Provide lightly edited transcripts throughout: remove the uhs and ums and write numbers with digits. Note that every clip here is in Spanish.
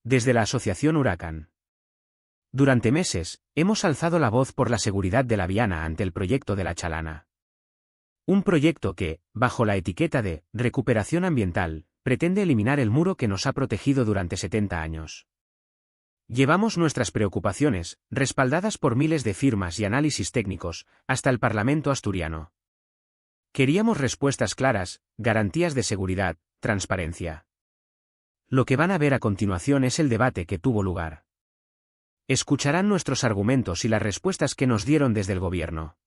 Desde la Asociación Huracán. Durante meses, hemos alzado la voz por la seguridad de la Viana ante el proyecto de la Chalana. Un proyecto que, bajo la etiqueta de recuperación ambiental, pretende eliminar el muro que nos ha protegido durante 70 años. Llevamos nuestras preocupaciones, respaldadas por miles de firmas y análisis técnicos, hasta el Parlamento asturiano. Queríamos respuestas claras, garantías de seguridad, transparencia. Lo que van a ver a continuación es el debate que tuvo lugar. Escucharán nuestros argumentos y las respuestas que nos dieron desde el gobierno.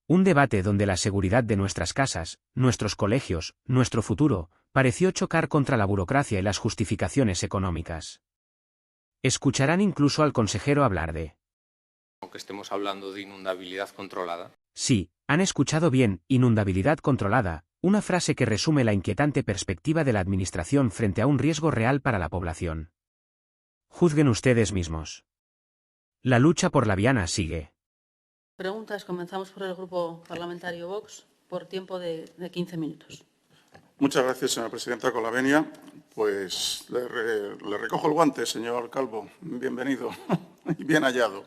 Un debate donde la seguridad de nuestras casas, nuestros colegios, nuestro futuro, pareció chocar contra la burocracia y las justificaciones económicas. Escucharán incluso al consejero hablar de... Aunque estemos hablando de inundabilidad controlada. Sí, han escuchado bien, inundabilidad controlada, una frase que resume la inquietante perspectiva de la Administración frente a un riesgo real para la población. Juzguen ustedes mismos. La lucha por la Viana sigue. Preguntas. Comenzamos por el Grupo Parlamentario Vox, por tiempo de 15 minutos. Muchas gracias, señora presidenta. Con la venia, pues le recojo el guante, señor Calvo. Bienvenido y bien hallado.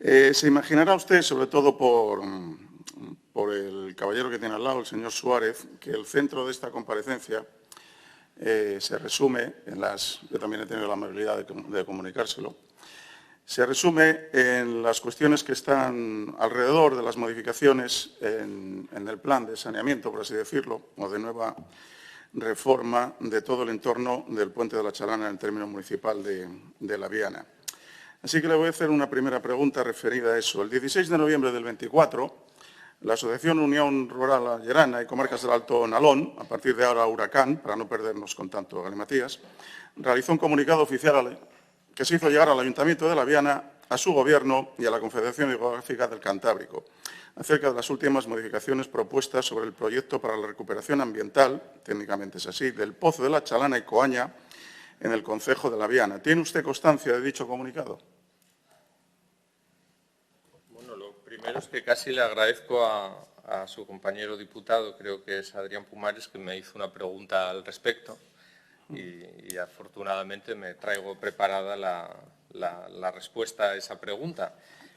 Se imaginará usted, sobre todo por el caballero que tiene al lado, el señor Suárez, que el centro de esta comparecencia se resume en las... Yo también he tenido la amabilidad de comunicárselo. Se resume en las cuestiones que están alrededor de las modificaciones en el plan de saneamiento, por así decirlo, o de nueva reforma de todo el entorno del puente de la Chalana en el término municipal de La Viana. Así que le voy a hacer una primera pregunta referida a eso. El 16 de noviembre del 24, la Asociación Unión Rural Llerana y Comarcas del Alto Nalón, a partir de ahora Huracán, para no perdernos con tanto galimatías, realizó un comunicado oficial que se hizo llegar al Ayuntamiento de La Viana, a su Gobierno y a la Confederación Hidrográfica del Cantábrico, acerca de las últimas modificaciones propuestas sobre el proyecto para la recuperación ambiental, técnicamente es así, del Pozo de la Chalana y Coaña, en el concejo de La Viana. ¿Tiene usted constancia de dicho comunicado? Bueno, lo primero es que casi le agradezco a su compañero diputado, creo que es Adrián Pumares, que me hizo una pregunta al respecto y afortunadamente me traigo preparada la respuesta a esa pregunta.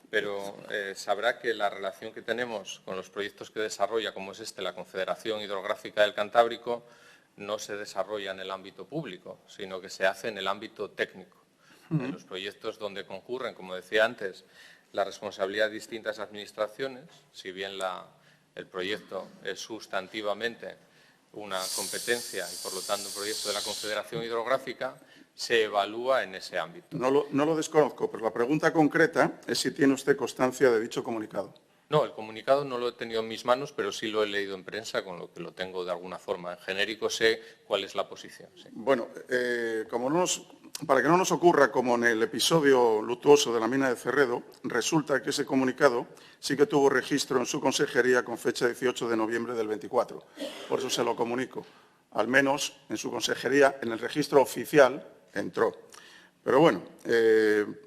Pero sabrá que la relación que tenemos con los proyectos que desarrolla, como es la Confederación Hidrográfica del Cantábrico, no se desarrolla en el ámbito público, sino que se hace en el ámbito técnico. En los proyectos donde concurren, como decía antes, la responsabilidad de distintas administraciones, si bien el proyecto es sustantivamente una competencia y, por lo tanto, un proyecto de la Confederación Hidrográfica, se evalúa en ese ámbito. No lo desconozco, pero la pregunta concreta es si tiene usted constancia de dicho comunicado. No, el comunicado no lo he tenido en mis manos, pero sí lo he leído en prensa, con lo que lo tengo de alguna forma. En genérico sé cuál es la posición. Sí. Bueno, para que no nos ocurra como en el episodio luctuoso de la mina de Cerredo, resulta que ese comunicado sí que tuvo registro en su consejería con fecha 18 de noviembre del 24. Por eso se lo comunico. Al menos en su consejería, en el registro oficial, entró. Pero bueno,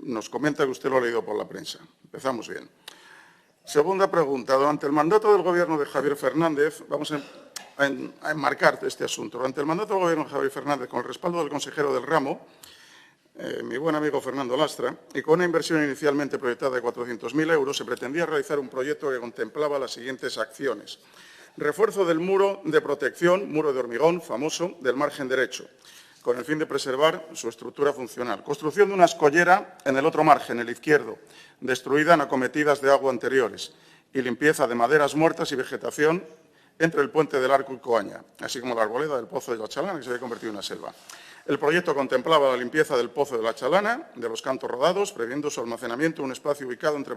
nos comenta que usted lo ha leído por la prensa. Empezamos bien. Segunda pregunta. Durante el mandato del Gobierno de Javier Fernández, vamos a enmarcar este asunto. Durante el mandato del Gobierno de Javier Fernández, con el respaldo del consejero del ramo, mi buen amigo Fernando Lastra, y con una inversión inicialmente proyectada de 400.000 euros, se pretendía realizar un proyecto que contemplaba las siguientes acciones. Refuerzo del muro de protección, muro de hormigón, famoso, del margen derecho, con el fin de preservar su estructura funcional. Construcción de una escollera en el otro margen, el izquierdo, destruida en acometidas de agua anteriores, y limpieza de maderas muertas y vegetación entre el puente del Arco y Coaña, así como la arboleda del Pozo de la Chalana, que se había convertido en una selva. El proyecto contemplaba la limpieza del Pozo de la Chalana, de los cantos rodados, previendo su almacenamiento en un espacio ubicado entre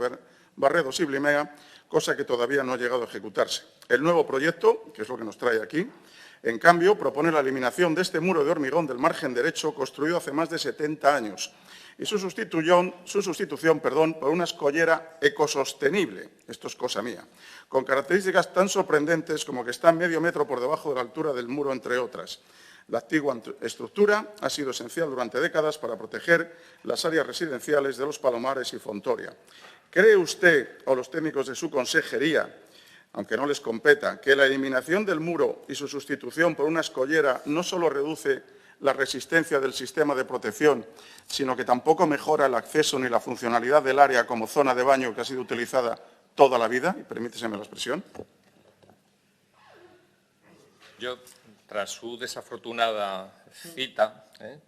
Barredos y Blimea, cosa que todavía no ha llegado a ejecutarse. El nuevo proyecto, que es lo que nos trae aquí, en cambio, propone la eliminación de este muro de hormigón del margen derecho construido hace más de 70 años y su sustitución por una escollera ecosostenible, esto es cosa mía, con características tan sorprendentes como que está medio metro por debajo de la altura del muro, entre otras. La antigua estructura ha sido esencial durante décadas para proteger las áreas residenciales de Los Palomares y Fontoria. ¿Cree usted o los técnicos de su consejería, aunque no les competa, que la eliminación del muro y su sustitución por una escollera no solo reduce la resistencia del sistema de protección, sino que tampoco mejora el acceso ni la funcionalidad del área como zona de baño que ha sido utilizada toda la vida, y permíteseme la expresión. Yo, tras su desafortunada cita,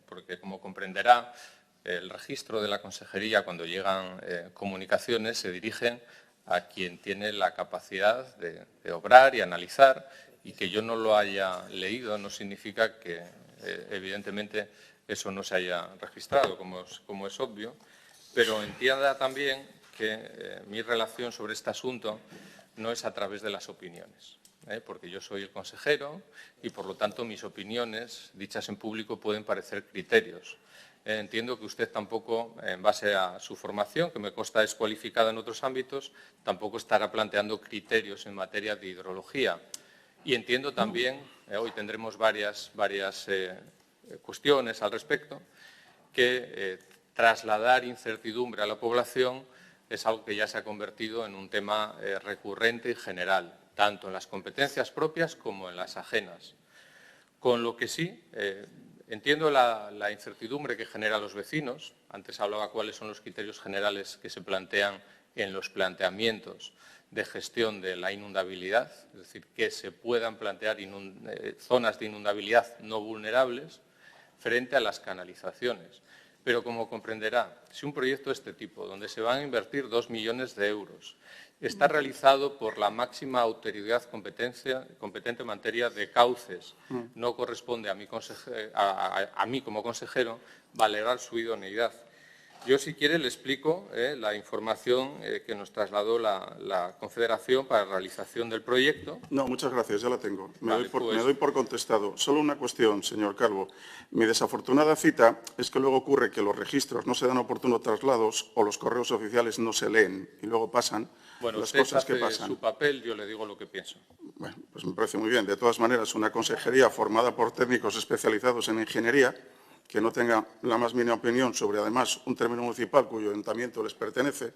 porque como comprenderá, el registro de la Consejería, cuando llegan comunicaciones, se dirigen a quien tiene la capacidad de obrar y analizar, y que yo no lo haya leído no significa que, evidentemente, eso no se haya registrado, como es obvio, pero entienda también que mi relación sobre este asunto no es a través de las opiniones, porque yo soy el consejero y, por lo tanto, mis opiniones, dichas en público, pueden parecer criterios. Entiendo que usted tampoco, en base a su formación, que me consta es cualificada en otros ámbitos, tampoco estará planteando criterios en materia de hidrología. Y entiendo también, hoy tendremos varias cuestiones al respecto, que trasladar incertidumbre a la población es algo que ya se ha convertido en un tema recurrente y general, tanto en las competencias propias como en las ajenas. Con lo que sí, entiendo la incertidumbre que genera a los vecinos. Antes hablaba cuáles son los criterios generales que se plantean en los planteamientos de gestión de la inundabilidad, es decir, que se puedan plantear zonas de inundabilidad no vulnerables frente a las canalizaciones. Pero, como comprenderá, si un proyecto de este tipo, donde se van a invertir 2 millones de euros, está realizado por la máxima autoridad competente en materia de cauces, no corresponde a mí como consejero valorar su idoneidad. Yo, si quiere, le explico la información que nos trasladó la Confederación para la realización del proyecto. No, muchas gracias, ya la tengo. Me Vale, doy por contestado. Solo una cuestión, señor Calvo. Mi desafortunada cita es que luego ocurre que los registros no se dan oportunos traslados o los correos oficiales no se leen y luego pasan las cosas que pasan. Su papel, yo le digo lo que pienso. Bueno, pues me parece muy bien. De todas maneras, una consejería formada por técnicos especializados en ingeniería que no tenga la más mínima opinión sobre, además, un término municipal cuyo ayuntamiento les pertenece,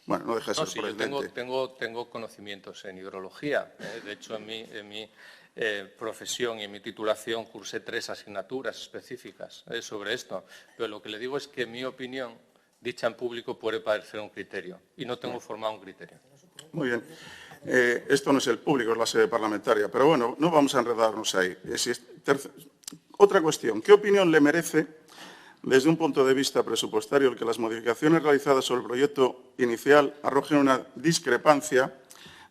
bueno, no deja de ser sorprendente. Yo tengo conocimientos en hidrología. De hecho, en mi profesión y en mi titulación cursé 3 asignaturas específicas sobre esto. Pero lo que le digo es que mi opinión, dicha en público, puede parecer un criterio y no tengo formado un criterio. Muy bien. Esto no es el público, es la sede parlamentaria. Pero bueno, no vamos a enredarnos ahí. Otra cuestión. ¿Qué opinión le merece, desde un punto de vista presupuestario, el que las modificaciones realizadas sobre el proyecto inicial arrojen una discrepancia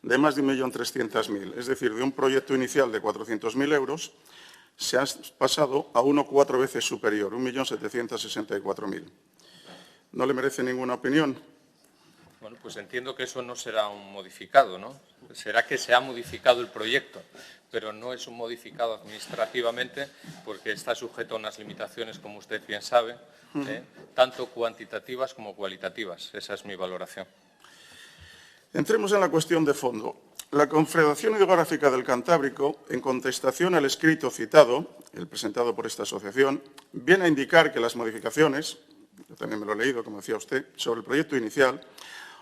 de más de 1.300.000? Es decir, de un proyecto inicial de 400.000 euros se ha pasado a uno 4 veces superior, 1.764.000. ¿No le merece ninguna opinión? Bueno, pues entiendo que eso no será un modificado, ¿no? Será que se ha modificado el proyecto, pero no es un modificado administrativamente porque está sujeto a unas limitaciones, como usted bien sabe, tanto cuantitativas como cualitativas. Esa es mi valoración. Entremos en la cuestión de fondo. La Confederación Hidrográfica del Cantábrico, en contestación al escrito citado, el presentado por esta asociación, viene a indicar que las modificaciones, yo también me lo he leído, como decía usted, sobre el proyecto inicial,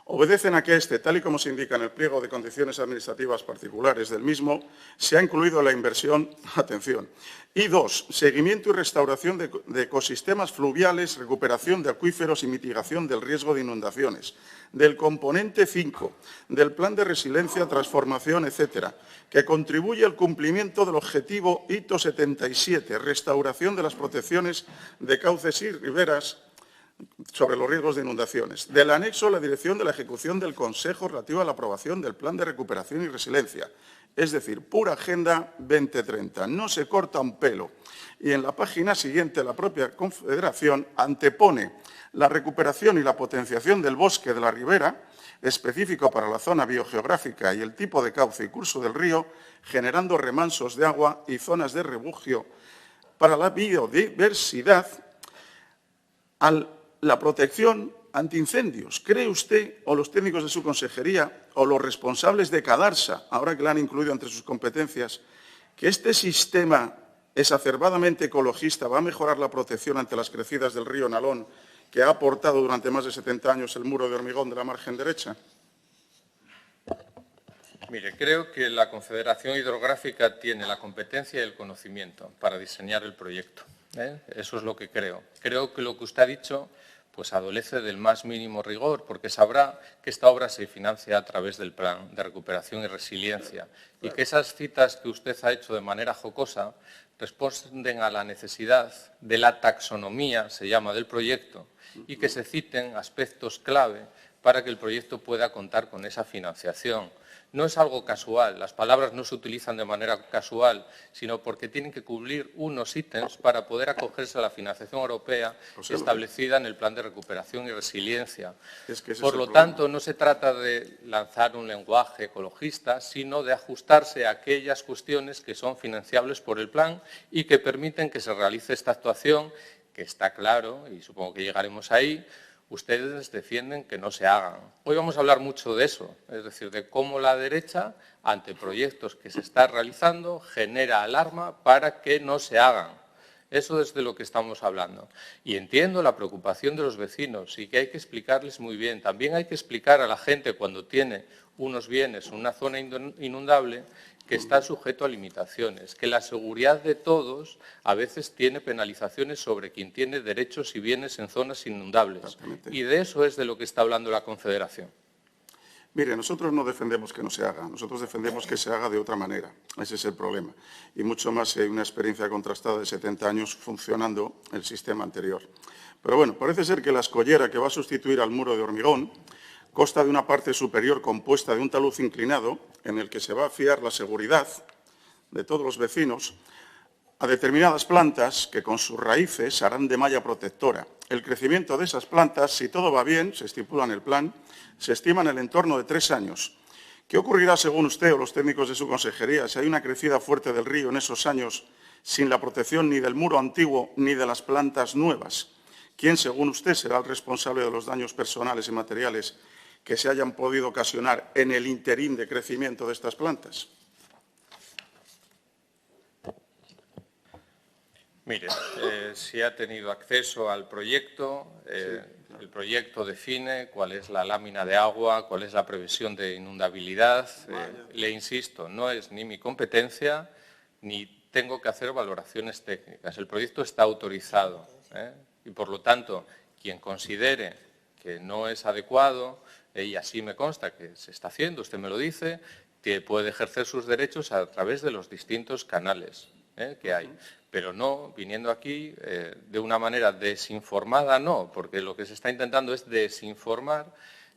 obedecen a que este, tal y como se indica en el pliego de condiciones administrativas particulares del mismo, se ha incluido la inversión, atención, y 2, seguimiento y restauración de ecosistemas fluviales, recuperación de acuíferos y mitigación del riesgo de inundaciones, del componente 5, del plan de resiliencia, transformación, etcétera, que contribuye al cumplimiento del objetivo hito 77, restauración de las protecciones de cauces y riberas, sobre los riesgos de inundaciones. Del anexo, la dirección de la ejecución del Consejo relativa a la aprobación del Plan de Recuperación y Resiliencia. Es decir, pura Agenda 2030. No se corta un pelo. Y en la página siguiente, la propia Confederación antepone la recuperación y la potenciación del bosque de la ribera, específico para la zona biogeográfica y el tipo de cauce y curso del río, generando remansos de agua y zonas de refugio para la biodiversidad, la protección antiincendios. ¿Cree usted, o los técnicos de su consejería, o los responsables de Cadarsa, ahora que la han incluido entre sus competencias, que este sistema exacerbadamente ecologista va a mejorar la protección ante las crecidas del río Nalón, que ha aportado durante más de 70 años el muro de hormigón de la margen derecha? Mire, creo que la Confederación Hidrográfica tiene la competencia y el conocimiento para diseñar el proyecto. Eso es lo que creo. Creo que lo que usted ha dicho pues adolece del más mínimo rigor, porque sabrá que esta obra se financia a través del Plan de Recuperación y Resiliencia y que esas citas que usted ha hecho de manera jocosa responden a la necesidad de la taxonomía, se llama, del proyecto, y que se citen aspectos clave para que el proyecto pueda contar con esa financiación. No es algo casual, las palabras no se utilizan de manera casual, sino porque tienen que cubrir unos ítems para poder acogerse a la financiación europea establecida en el Plan de Recuperación y Resiliencia. Por lo tanto, no se trata de lanzar un lenguaje ecologista, sino de ajustarse a aquellas cuestiones que son financiables por el plan y que permiten que se realice esta actuación, que está claro, y supongo que llegaremos ahí. Ustedes defienden que no se hagan. Hoy vamos a hablar mucho de eso, es decir, de cómo la derecha, ante proyectos que se están realizando, genera alarma para que no se hagan. Eso es de lo que estamos hablando. Y entiendo la preocupación de los vecinos y que hay que explicarles muy bien. También hay que explicar a la gente cuando tiene unos bienes, una zona inundable, que está sujeto a limitaciones, que la seguridad de todos a veces tiene penalizaciones sobre quien tiene derechos y bienes en zonas inundables. Y de eso es de lo que está hablando la Confederación. Mire, nosotros no defendemos que no se haga, nosotros defendemos que se haga de otra manera. Ese es el problema. Y mucho más si hay una experiencia contrastada de 70 años funcionando el sistema anterior. Pero bueno, parece ser que la escollera que va a sustituir al muro de hormigón consta de una parte superior compuesta de un talud inclinado en el que se va a fiar la seguridad de todos los vecinos a determinadas plantas que con sus raíces harán de malla protectora. El crecimiento de esas plantas, si todo va bien, se estipula en el plan, se estima en el entorno de 3 años. ¿Qué ocurrirá, según usted o los técnicos de su consejería, si hay una crecida fuerte del río en esos años sin la protección ni del muro antiguo ni de las plantas nuevas? ¿Quién, según usted, será el responsable de los daños personales y materiales que se hayan podido ocasionar en el interín de crecimiento de estas plantas? Mire, si ha tenido acceso al proyecto, el proyecto define cuál es la lámina de agua, cuál es la previsión de inundabilidad. Le insisto, no es ni mi competencia ni tengo que hacer valoraciones técnicas. El proyecto está autorizado y, por lo tanto, quien considere que no es adecuado, y así me consta que se está haciendo, usted me lo dice, que puede ejercer sus derechos a través de los distintos canales que hay. Pero no viniendo aquí de una manera desinformada, no, porque lo que se está intentando es desinformar,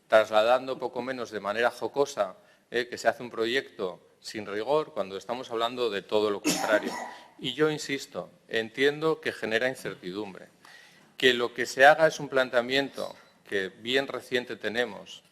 trasladando poco menos de manera jocosa que se hace un proyecto sin rigor, cuando estamos hablando de todo lo contrario. Y yo insisto, entiendo que genera incertidumbre, que lo que se haga es un planteamiento que bien reciente tenemos,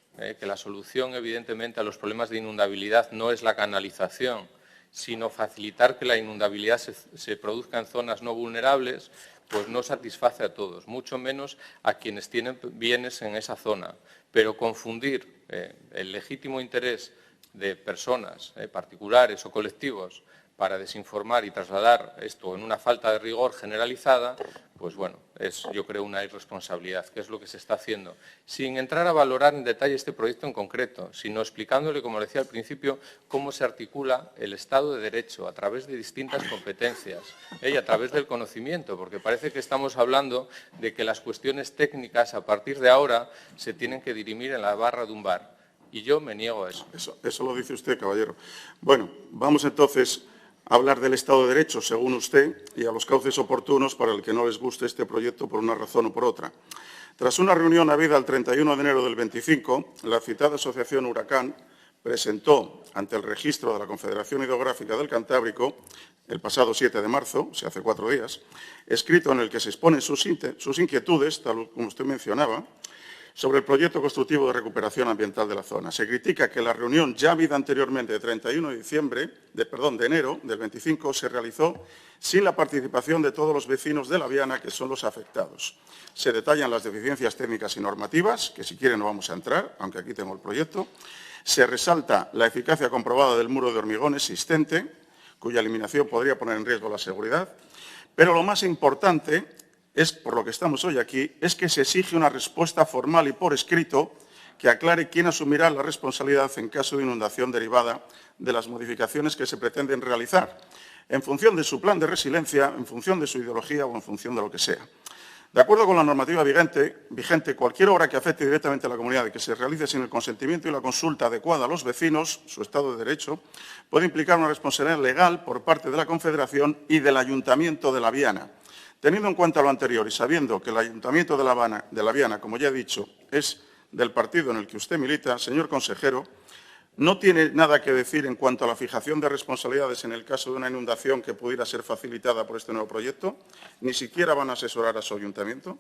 que la solución, evidentemente, a los problemas de inundabilidad no es la canalización, sino facilitar que la inundabilidad se produzca en zonas no vulnerables, pues no satisface a todos, mucho menos a quienes tienen bienes en esa zona. Pero confundir el legítimo interés de personas particulares o colectivos para desinformar y trasladar esto en una falta de rigor generalizada, pues bueno, es yo creo una irresponsabilidad, que es lo que se está haciendo, sin entrar a valorar en detalle este proyecto en concreto, sino explicándole, como le decía al principio, cómo se articula el Estado de Derecho a través de distintas competencias y a través del conocimiento, porque parece que estamos hablando de que las cuestiones técnicas a partir de ahora se tienen que dirimir en la barra de un bar, y yo me niego a eso. Eso lo dice usted, caballero. Bueno, vamos entonces hablar del Estado de Derecho, según usted, y a los cauces oportunos para el que no les guste este proyecto por una razón o por otra. Tras una reunión habida el 31 de enero del 25, la citada Asociación Huracán presentó ante el registro de la Confederación Hidrográfica del Cantábrico, el pasado 7 de marzo, o sea, hace 4 días, escrito en el que se exponen sus inquietudes, tal como usted mencionaba, sobre el proyecto constructivo de recuperación ambiental de la zona. Se critica que la reunión ya habida anteriormente de 31 de enero del 25 se realizó sin la participación de todos los vecinos de La Viana, que son los afectados. Se detallan las deficiencias técnicas y normativas, que si quieren no vamos a entrar, aunque aquí tengo el proyecto. Se resalta la eficacia comprobada del muro de hormigón existente, cuya eliminación podría poner en riesgo la seguridad. Pero lo más importante es, por lo que estamos hoy aquí, es que se exige una respuesta formal y por escrito que aclare quién asumirá la responsabilidad en caso de inundación derivada de las modificaciones que se pretenden realizar. en función de su plan de resiliencia, en función de su ideología o en función de lo que sea. De acuerdo con la normativa vigente, cualquier obra que afecte directamente a la comunidad y que se realice sin el consentimiento y la consulta adecuada a los vecinos, su estado de derecho, puede implicar una responsabilidad legal por parte de la Confederación y del Ayuntamiento de La Viana. Teniendo en cuenta lo anterior y sabiendo que el Ayuntamiento de La Viana, como ya he dicho, es del partido en el que usted milita, señor consejero, ¿no tiene nada que decir en cuanto a la fijación de responsabilidades en el caso de una inundación que pudiera ser facilitada por este nuevo proyecto? ¿Ni siquiera van a asesorar a su ayuntamiento?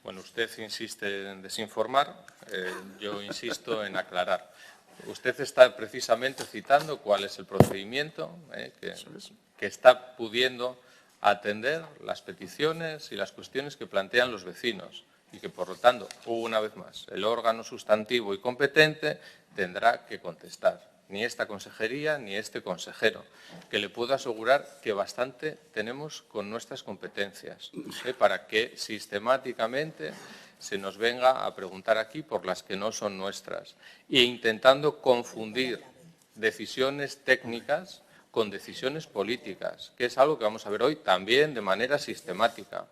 Bueno, usted insiste en desinformar, yo insisto en aclarar. Usted está precisamente citando cuál es el procedimiento que está pudiendo atender las peticiones y las cuestiones que plantean los vecinos. Y que, por lo tanto, una vez más, el órgano sustantivo y competente tendrá que contestar. Ni esta consejería ni este consejero, que le puedo asegurar que bastante tenemos con nuestras competencias, para que sistemáticamente se nos venga a preguntar aquí por las que no son nuestras, e intentando confundir decisiones técnicas con decisiones políticas, que es algo que vamos a ver hoy también de manera sistemática.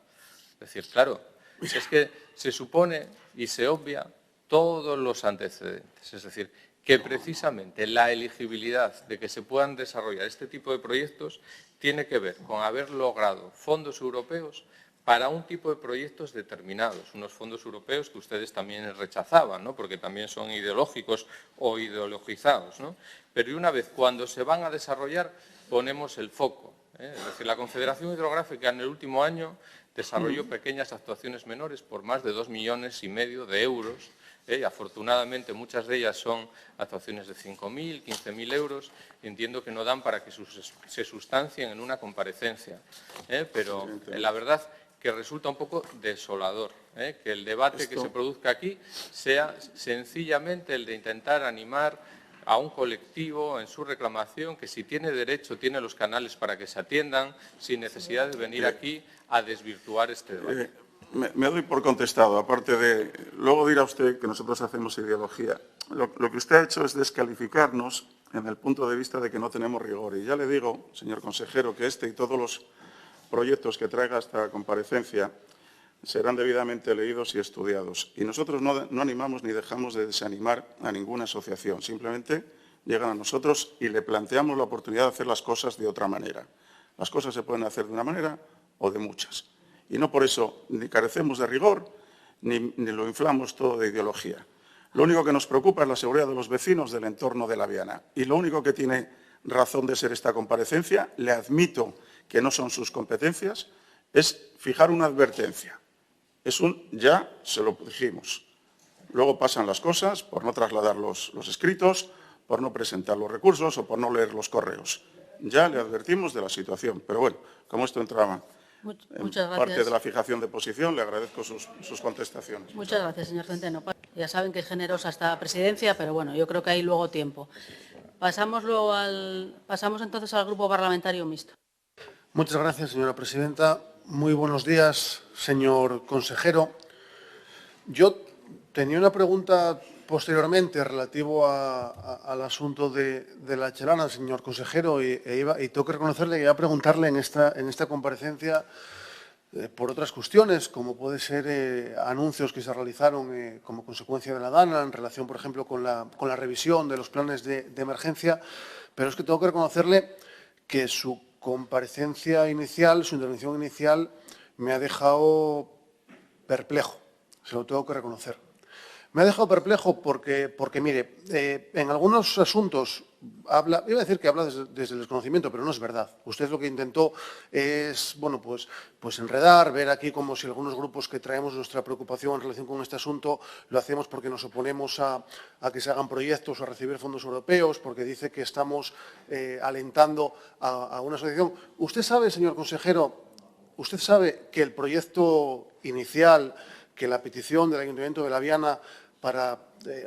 Es decir, claro, es que se supone y se obvia todos los antecedentes. Es decir, que precisamente la elegibilidad de que se puedan desarrollar este tipo de proyectos tiene que ver con haber logrado fondos europeos para un tipo de proyectos determinados, unos fondos europeos que ustedes también rechazaban, ¿no? Porque también son ideológicos o ideologizados, ¿no? Pero y una vez cuando se van a desarrollar ponemos el foco. Es decir, la Confederación Hidrográfica en el último año desarrolló pequeñas actuaciones menores por más de 2,5 millones de euros. Y afortunadamente muchas de ellas son actuaciones de 5.000, 15.000 euros. Entiendo que no dan para que se sustancien en una comparecencia. Pero la verdad que resulta un poco desolador que el debate que se produzca aquí sea sencillamente el de intentar animar a un colectivo en su reclamación que, si tiene derecho, tiene los canales para que se atiendan sin necesidad de venir aquí a desvirtuar este debate. Me doy por contestado, aparte de... Luego dirá usted que nosotros hacemos ideología. Lo que usted ha hecho es descalificarnos en el punto de vista de que no tenemos rigor. Y ya le digo, señor consejero, que este y todos los proyectos que traiga esta comparecencia serán debidamente leídos y estudiados. Y nosotros no animamos ni dejamos de desanimar a ninguna asociación. Simplemente llegan a nosotros y le planteamos la oportunidad de hacer las cosas de otra manera. Las cosas se pueden hacer de una manera o de muchas. Y no por eso ni carecemos de rigor ni lo inflamos todo de ideología. Lo único que nos preocupa es la seguridad de los vecinos del entorno de La Viana. Y lo único que tiene razón de ser esta comparecencia, le admito que no son sus competencias, es fijar una advertencia. Es un ya se lo dijimos. Luego pasan las cosas por no trasladar los escritos, por no presentar los recursos o por no leer los correos. Ya le advertimos de la situación. Pero bueno, como esto entraba en parte de la fijación de posición, le agradezco sus contestaciones. Muchas gracias, señor Centeno. Ya saben que es generosa esta presidencia, pero bueno, yo creo que hay luego tiempo. Pasamos entonces al Grupo Parlamentario Mixto. Muchas gracias, señora presidenta. Muy buenos días, señor consejero. Yo tenía una pregunta posteriormente relativo al asunto de la chalana, señor consejero, y tengo que reconocerle que iba a preguntarle en esta comparecencia por otras cuestiones, como puede ser anuncios que se realizaron como consecuencia de la DANA en relación, por ejemplo, con la revisión de los planes de emergencia, pero es que tengo que reconocerle que su comparecencia inicial, su intervención inicial, me ha dejado perplejo, se lo tengo que reconocer. Me ha dejado perplejo porque mire, en algunos asuntos iba a decir que habla desde el desconocimiento, pero no es verdad. Usted lo que intentó es, bueno, pues enredar, ver aquí como si algunos grupos que traemos nuestra preocupación en relación con este asunto lo hacemos porque nos oponemos a que se hagan proyectos o a recibir fondos europeos, porque dice que estamos alentando a una asociación. Usted sabe, señor consejero, usted sabe que el proyecto inicial, que la petición del Ayuntamiento de La Viana para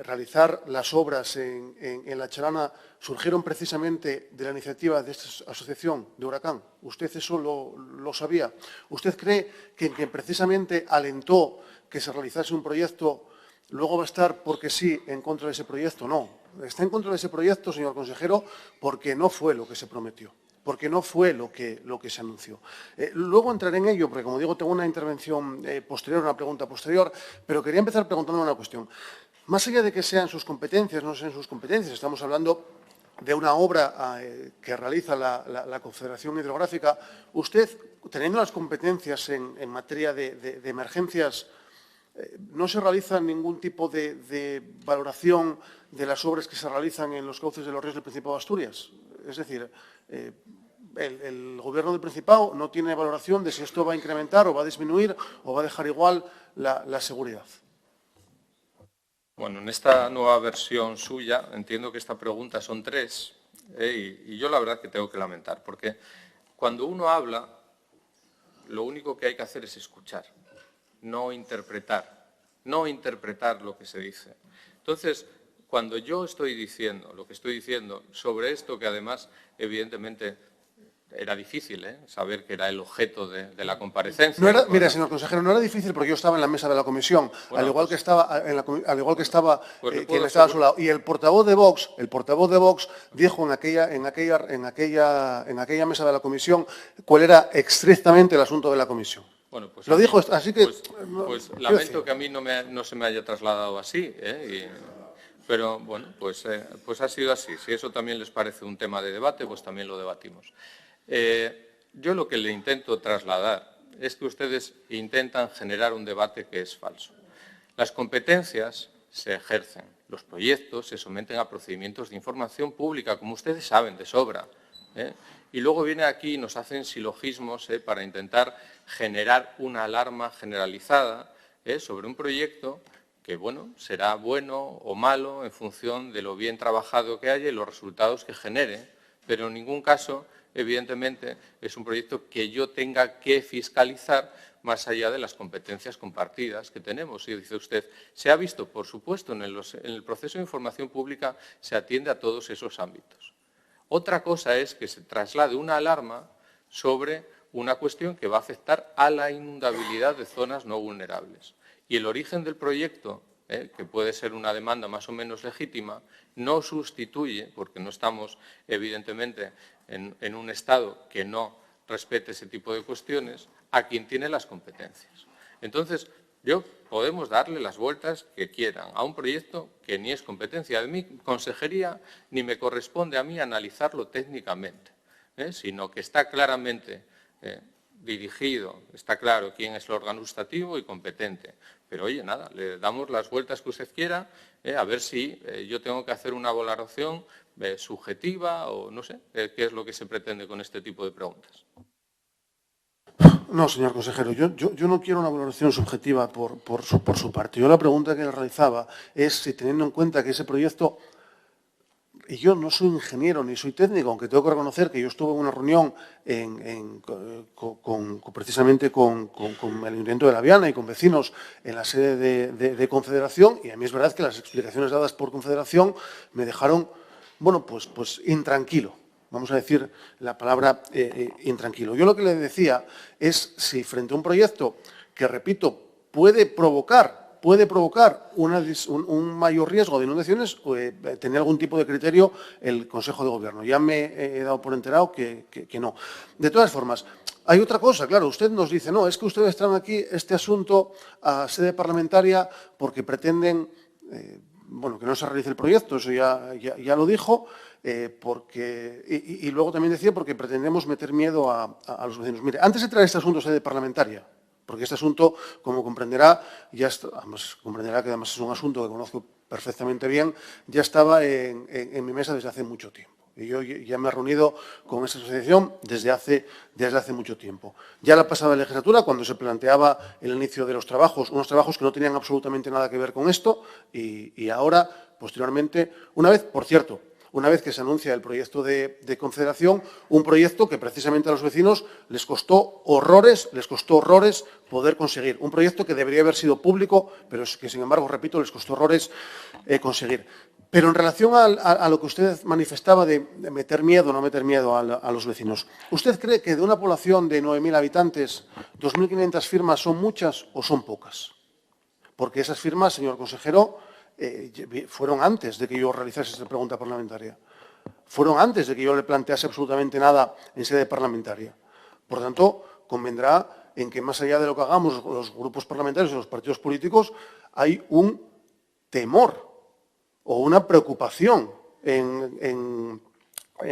realizar las obras en La Chalana surgieron precisamente de la iniciativa de esta asociación de Huracán. ¿Usted eso lo sabía? ¿Usted cree que precisamente alentó que se realizase un proyecto luego va a estar porque sí en contra de ese proyecto? No. Está en contra de ese proyecto, señor consejero, porque no fue lo que se prometió, porque no fue lo que se anunció. Luego entraré en ello, porque, como digo, tengo una intervención posterior, una pregunta posterior, pero quería empezar preguntando una cuestión. Más allá de que sean sus competencias, no sean sus competencias, estamos hablando de una obra que realiza la Confederación Hidrográfica. Usted, teniendo las competencias en materia de emergencias, ¿no se realiza ningún tipo de valoración de las obras que se realizan en los cauces de los ríos del Principado de Asturias? Es decir, el Gobierno del Principado no tiene valoración de si esto va a incrementar o va a disminuir o va a dejar igual la seguridad. Bueno, en esta nueva versión suya entiendo que esta pregunta son 3 y yo la verdad que tengo que lamentar, porque cuando uno habla, lo único que hay que hacer es escuchar, no interpretar lo que se dice. Entonces, cuando yo estoy diciendo lo que estoy diciendo sobre esto, que además, evidentemente, era difícil saber que era el objeto de la comparecencia. Mire, señor consejero, no era difícil porque yo estaba en la mesa de la comisión, bueno, al igual que estaba pues quien estaba a su lado. Y el portavoz de Vox dijo en aquella mesa de la comisión cuál era estrictamente el asunto de la comisión. Bueno, pues lo dijo, así que... Pues lamento que a mí no se me haya trasladado así, pero bueno, pues ha sido así. Si eso también les parece un tema de debate, pues también lo debatimos. Yo lo que le intento trasladar es que ustedes intentan generar un debate que es falso. Las competencias se ejercen, los proyectos se someten a procedimientos de información pública, como ustedes saben de sobra, y luego vienen aquí y nos hacen silogismos para intentar generar una alarma generalizada sobre un proyecto que, bueno, será bueno o malo en función de lo bien trabajado que haya y los resultados que genere, pero en ningún caso, evidentemente, es un proyecto que yo tenga que fiscalizar más allá de las competencias compartidas que tenemos. Y dice usted, se ha visto, por supuesto, en el proceso de información pública se atiende a todos esos ámbitos. Otra cosa es que se traslade una alarma sobre una cuestión que va a afectar a la inundabilidad de zonas no vulnerables. Y el origen del proyecto, que puede ser una demanda más o menos legítima, no sustituye, porque no estamos, evidentemente, en un Estado que no respete ese tipo de cuestiones, a quien tiene las competencias. Entonces, podemos darle las vueltas que quieran a un proyecto que ni es competencia de mi consejería ni me corresponde a mí analizarlo técnicamente, sino que está claramente dirigido, está claro quién es el órgano administrativo y competente. Pero, oye, nada, le damos las vueltas que usted quiera, a ver si yo tengo que hacer una valoración subjetiva o no sé, qué es lo que se pretende con este tipo de preguntas. No, señor consejero, yo no quiero una valoración subjetiva por su parte. Yo la pregunta que le realizaba es si, teniendo en cuenta que ese proyecto, y yo no soy ingeniero ni soy técnico, aunque tengo que reconocer que yo estuve en una reunión precisamente con el Ayuntamiento de La Viana y con vecinos en la sede de Confederación, y a mí es verdad que las explicaciones dadas por Confederación me dejaron, bueno, pues intranquilo. Vamos a decir la palabra intranquilo. Yo lo que le decía es si frente a un proyecto que, repito, puede provocar un mayor riesgo de inundaciones, tener algún tipo de criterio el Consejo de Gobierno. Ya me he dado por enterado que no. De todas formas, hay otra cosa, claro, usted nos dice, no, es que ustedes traen aquí este asunto a sede parlamentaria porque pretenden, bueno, que no se realice el proyecto, eso ya lo dijo, y luego también decía porque pretendemos meter miedo a los vecinos. Mire, antes de traer este asunto a sede parlamentaria, porque este asunto, como comprenderá, comprenderá que además es un asunto que conozco perfectamente bien, ya estaba en mi mesa desde hace mucho tiempo. Y yo ya me he reunido con esta asociación desde hace mucho tiempo. Ya la pasada legislatura, cuando se planteaba el inicio de los trabajos, unos trabajos que no tenían absolutamente nada que ver con esto, y ahora, posteriormente, una vez que se anuncia el proyecto de Confederación, un proyecto que precisamente a los vecinos les costó horrores poder conseguir. Un proyecto que debería haber sido público, pero que, sin embargo, repito, les costó horrores conseguir. Pero en relación a lo que usted manifestaba de meter miedo o no meter miedo a los vecinos, ¿usted cree que de una población de 9.000 habitantes, 2.500 firmas son muchas o son pocas? Porque esas firmas, señor consejero, fueron antes de que yo realizase esta pregunta parlamentaria. Fueron antes de que yo le plantease absolutamente nada en sede parlamentaria. Por tanto, convendrá en que más allá de lo que hagamos los grupos parlamentarios y los partidos políticos, hay un temor o una preocupación en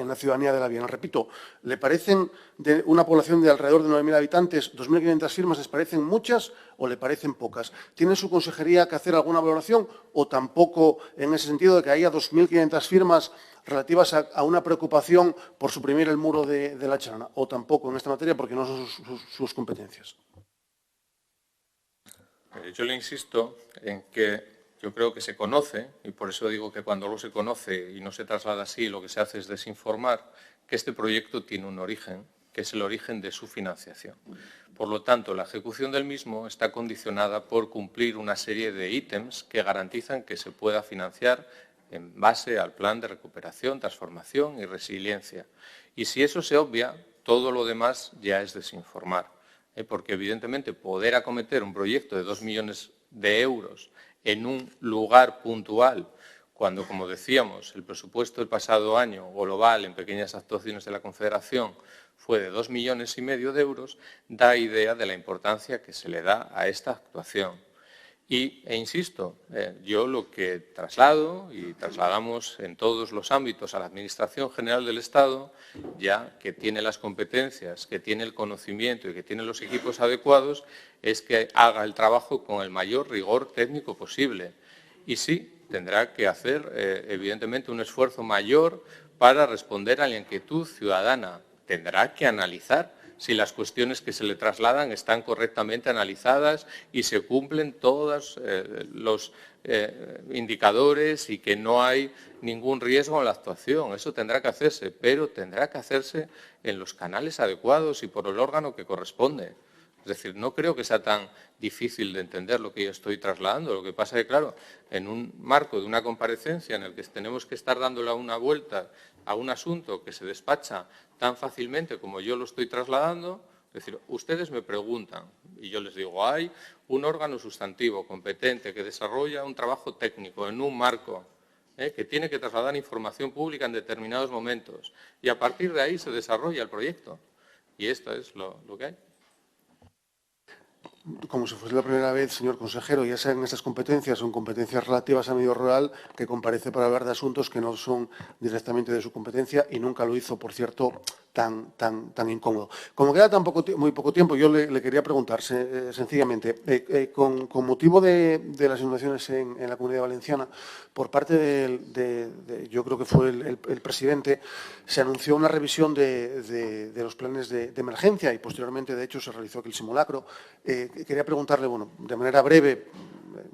la ciudadanía de La Viana. Repito, ¿le parecen de una población de alrededor de 9.000 habitantes, 2.500 firmas, les parecen muchas o le parecen pocas? ¿Tiene su consejería que hacer alguna valoración o tampoco en ese sentido de que haya 2.500 firmas relativas a una preocupación por suprimir el muro de la Chalana? O tampoco en esta materia porque no son sus competencias. Yo le insisto en que yo creo que se conoce, y por eso digo que cuando algo se conoce y no se traslada así, lo que se hace es desinformar, que este proyecto tiene un origen, que es el origen de su financiación. Por lo tanto, la ejecución del mismo está condicionada por cumplir una serie de ítems que garantizan que se pueda financiar en base al plan de recuperación, transformación y resiliencia. Y si eso se obvia, todo lo demás ya es desinformar. Porque, evidentemente, poder acometer un proyecto de 2 millones de euros en un lugar puntual, cuando, como decíamos, el presupuesto del pasado año global en pequeñas actuaciones de la Confederación fue de 2,5 millones de euros, da idea de la importancia que se le da a esta actuación. E insisto, yo lo que traslado y trasladamos en todos los ámbitos a la Administración General del Estado, ya que tiene las competencias, que tiene el conocimiento y que tiene los equipos adecuados, es que haga el trabajo con el mayor rigor técnico posible. Y sí, tendrá que hacer, evidentemente, un esfuerzo mayor para responder a la inquietud ciudadana. Tendrá que analizar si las cuestiones que se le trasladan están correctamente analizadas y se cumplen todos los indicadores y que no hay ningún riesgo en la actuación. Eso tendrá que hacerse, pero tendrá que hacerse en los canales adecuados y por el órgano que corresponde. Es decir, no creo que sea tan difícil de entender lo que yo estoy trasladando. Lo que pasa es que, claro, en un marco de una comparecencia en el que tenemos que estar dándole una vuelta a un asunto que se despacha tan fácilmente como yo lo estoy trasladando, es decir, ustedes me preguntan y yo les digo, hay un órgano sustantivo competente que desarrolla un trabajo técnico en un marco que tiene que trasladar información pública en determinados momentos y a partir de ahí se desarrolla el proyecto. Y esto es lo que hay. Como si fuese la primera vez, señor consejero, ya sean estas competencias o competencias relativas al medio rural, que comparece para hablar de asuntos que no son directamente de su competencia y nunca lo hizo, por cierto, tan incómodo. Como queda muy poco tiempo, yo le quería preguntar sencillamente, con motivo de las inundaciones en la Comunidad Valenciana, por parte yo creo que fue el presidente, se anunció una revisión de los planes de emergencia y posteriormente, de hecho, se realizó aquel simulacro. Quería preguntarle, bueno, de manera breve,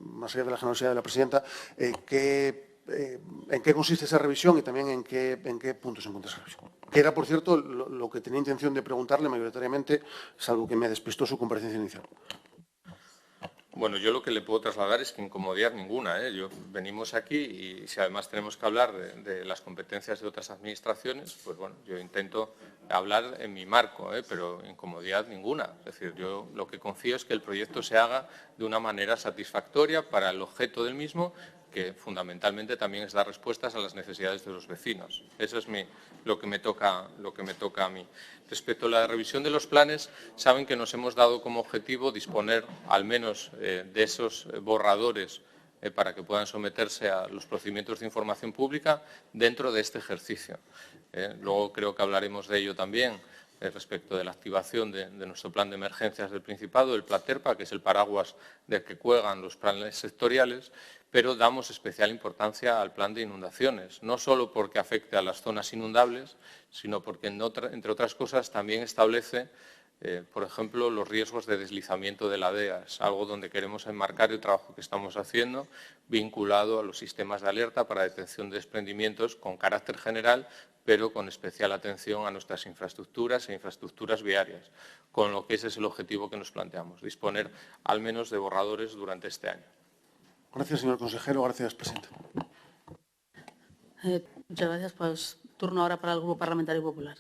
más allá de la generosidad de la presidenta, en qué consiste esa revisión y también en qué puntos se encuentra esa revisión. Que era, por cierto, lo que tenía intención de preguntarle mayoritariamente, salvo que me despistó su comparecencia inicial. Bueno, yo lo que le puedo trasladar es que incomodidad ninguna. Venimos aquí y si además tenemos que hablar de las competencias de otras administraciones, pues bueno, yo intento hablar en mi marco, pero incomodidad ninguna. Es decir, yo lo que confío es que el proyecto se haga de una manera satisfactoria para el objeto del mismo, que fundamentalmente también es dar respuestas a las necesidades de los vecinos. Eso es lo que me toca a mí. Respecto a la revisión de los planes, saben que nos hemos dado como objetivo disponer al menos de esos borradores para que puedan someterse a los procedimientos de información pública dentro de este ejercicio. Luego creo que hablaremos de ello también respecto de la activación de nuestro plan de emergencias del Principado, el Platerpa, que es el paraguas del que cuelgan los planes sectoriales, pero damos especial importancia al plan de inundaciones, no solo porque afecte a las zonas inundables, sino porque, entre otras cosas, también establece, por ejemplo, los riesgos de deslizamiento de laderas, algo donde queremos enmarcar el trabajo que estamos haciendo, vinculado a los sistemas de alerta para detección de desprendimientos con carácter general, pero con especial atención a nuestras infraestructuras e infraestructuras viarias, con lo que ese es el objetivo que nos planteamos, disponer al menos de borradores durante este año. Gracias, señor consejero. Gracias, presidente. Muchas gracias. Pues turno ahora para el Grupo Parlamentario Popular.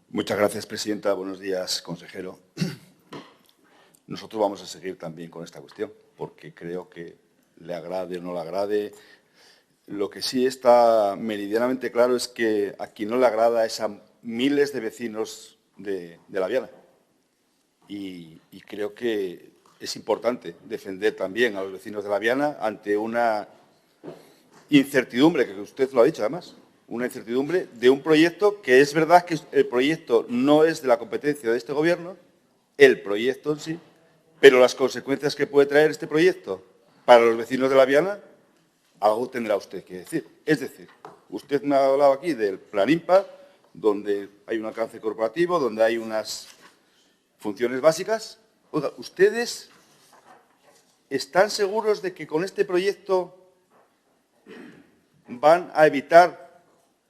Muchas gracias, presidenta. Buenos días, consejero. Nosotros vamos a seguir también con esta cuestión, porque creo que le agrade o no le agrade. Lo que sí está meridianamente claro es que a quien no le agrada es a miles de vecinos de La Viana. Y creo que es importante defender también a los vecinos de La Viana ante una incertidumbre, que usted lo ha dicho además, una incertidumbre de un proyecto que es verdad que el proyecto no es de la competencia de este Gobierno, el proyecto en sí, pero las consecuencias que puede traer este proyecto para los vecinos de La Viana, algo tendrá usted que decir. Es decir, usted me ha hablado aquí del Plan IMPA, donde hay un alcance corporativo, donde hay unas funciones básicas. Oiga, ¿ustedes están seguros de que con este proyecto van a evitar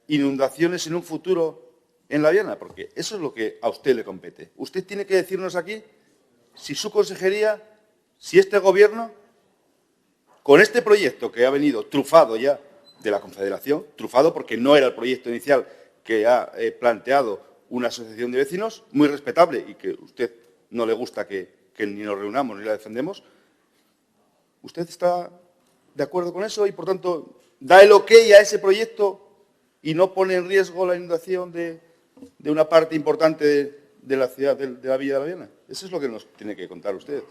inundaciones en un futuro en La Viana? Porque eso es lo que a usted le compete. Usted tiene que decirnos aquí si su consejería, si este Gobierno, con este proyecto que ha venido trufado ya de la Confederación, trufado porque no era el proyecto inicial que ha planteado una asociación de vecinos, muy respetable y que a usted no le gusta que ni nos reunamos ni la defendemos, ¿usted está de acuerdo con eso y, por tanto, da el ok a ese proyecto y no pone en riesgo la inundación de una parte importante de la ciudad, de la Villa de La Viana? Eso es lo que nos tiene que contar usted.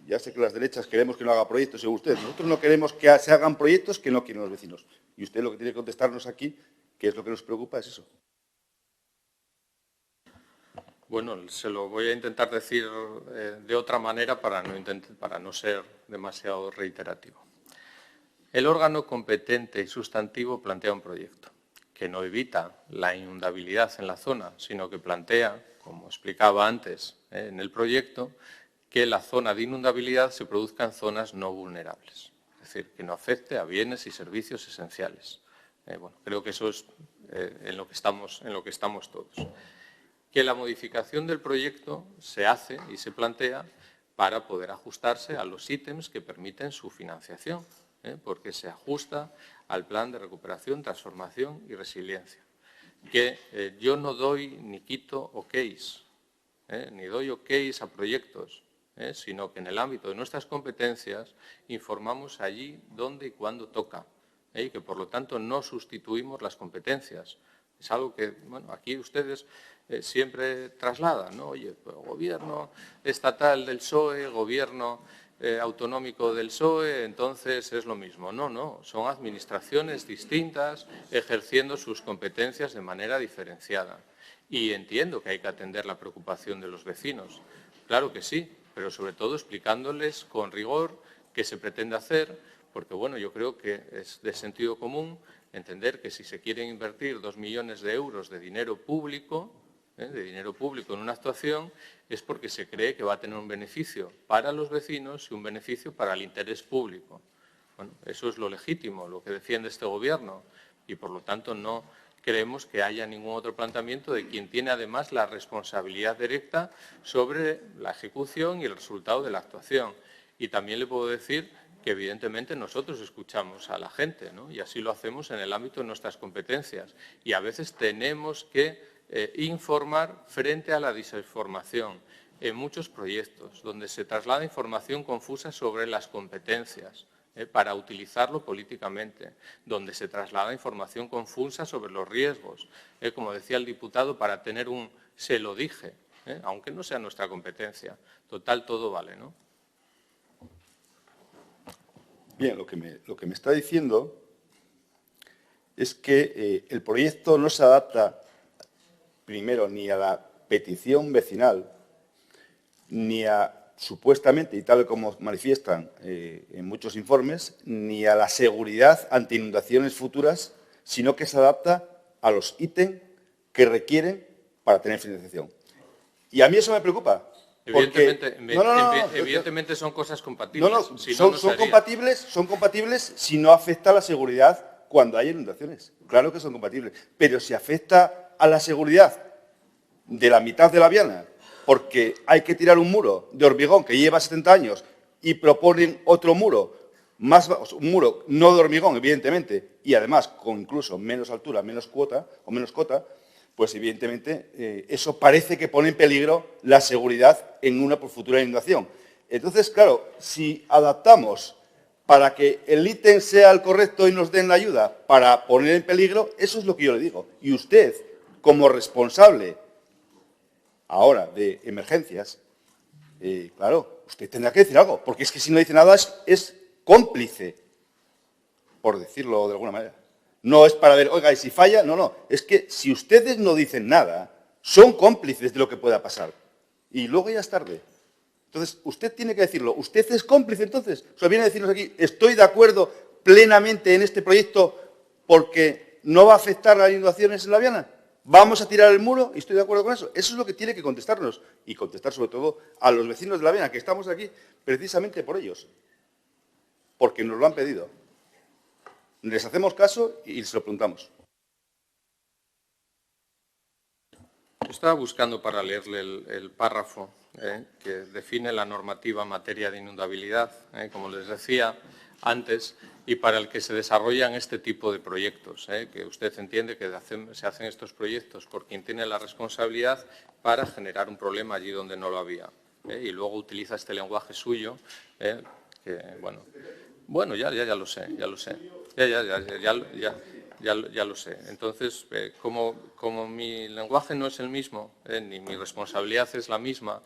Ya sé que las derechas queremos que no haga proyectos, según usted. Nosotros no queremos que se hagan proyectos que no quieren los vecinos. Y usted lo que tiene que contestarnos aquí, que es lo que nos preocupa, es eso. Bueno, se lo voy a intentar decir de otra manera para no ser demasiado reiterativo. El órgano competente y sustantivo plantea un proyecto que no evita la inundabilidad en la zona, sino que plantea, como explicaba antes en el proyecto, que la zona de inundabilidad se produzca en zonas no vulnerables, es decir, que no afecte a bienes y servicios esenciales. Bueno, creo que eso es en lo que estamos todos. Que la modificación del proyecto se hace y se plantea para poder ajustarse a los ítems que permiten su financiación, porque se ajusta al plan de recuperación, transformación y resiliencia. Que yo no doy ni quito ok's, ni doy ok's a proyectos, sino que en el ámbito de nuestras competencias informamos allí dónde y cuándo toca, y que por lo tanto no sustituimos las competencias. Es algo que, bueno, aquí ustedes siempre trasladan, ¿no? Oye, pues, gobierno estatal del PSOE, gobierno autonómico del PSOE, entonces es lo mismo. No, no, son administraciones distintas ejerciendo sus competencias de manera diferenciada. Y entiendo que hay que atender la preocupación de los vecinos. Claro que sí, pero sobre todo explicándoles con rigor qué se pretende hacer, porque bueno, yo creo que es de sentido común entender que si se quieren invertir 2 millones de euros de dinero público en una actuación, es porque se cree que va a tener un beneficio para los vecinos y un beneficio para el interés público. Bueno, eso es lo legítimo, lo que defiende este Gobierno, y por lo tanto no creemos que haya ningún otro planteamiento de quien tiene además la responsabilidad directa sobre la ejecución y el resultado de la actuación. Y también le puedo decir que evidentemente nosotros escuchamos a la gente, ¿no? Y así lo hacemos en el ámbito de nuestras competencias. Y a veces tenemos que informar frente a la desinformación en muchos proyectos, donde se traslada información confusa sobre las competencias para utilizarlo políticamente, donde se traslada información confusa sobre los riesgos, como decía el diputado, para tener un se lo dije, aunque no sea nuestra competencia. Total, todo vale, ¿no? Bien, lo que me está diciendo es que el proyecto no se adapta, primero, ni a la petición vecinal, ni a, supuestamente, y tal como manifiestan en muchos informes, ni a la seguridad ante inundaciones futuras, sino que se adapta a los ítems que requieren para tener financiación. Y a mí eso me preocupa. Evidentemente son cosas compatibles. Son compatibles si no afecta a la seguridad cuando hay inundaciones. Claro que son compatibles. Pero si afecta a la seguridad de la mitad de La Viana, porque hay que tirar un muro de hormigón que lleva 70 años y proponen otro muro, un muro no de hormigón, evidentemente, y además con incluso menos altura, menos cota, pues evidentemente eso parece que pone en peligro la seguridad en una futura inundación. Entonces, claro, si adaptamos para que el ítem sea el correcto y nos den la ayuda, para poner en peligro, eso es lo que yo le digo. Y usted, como responsable ahora de emergencias, claro, usted tendrá que decir algo, porque es que si no dice nada es cómplice, por decirlo de alguna manera. No es para ver, oiga, y si falla, no, es que si ustedes no dicen nada, son cómplices de lo que pueda pasar. Y luego ya es tarde. Entonces, usted tiene que decirlo. ¿Usted es cómplice entonces? O sea, viene a decirnos aquí, estoy de acuerdo plenamente en este proyecto porque no va a afectar las inundaciones en la Viana. ¿Vamos a tirar el muro? Y estoy de acuerdo con eso. Eso es lo que tiene que contestarnos. Y contestar sobre todo a los vecinos de la Viana, que estamos aquí precisamente por ellos. Porque nos lo han pedido. Les hacemos caso y se lo preguntamos. Estaba buscando para leerle el párrafo que define la normativa en materia de inundabilidad, como les decía antes, y para el que se desarrollan este tipo de proyectos, que usted entiende que se hacen estos proyectos por quien tiene la responsabilidad para generar un problema allí donde no lo había. Y luego utiliza este lenguaje suyo, que, bueno, ya lo sé. Ya lo sé. Entonces, como mi lenguaje no es el mismo, ni mi responsabilidad es la misma,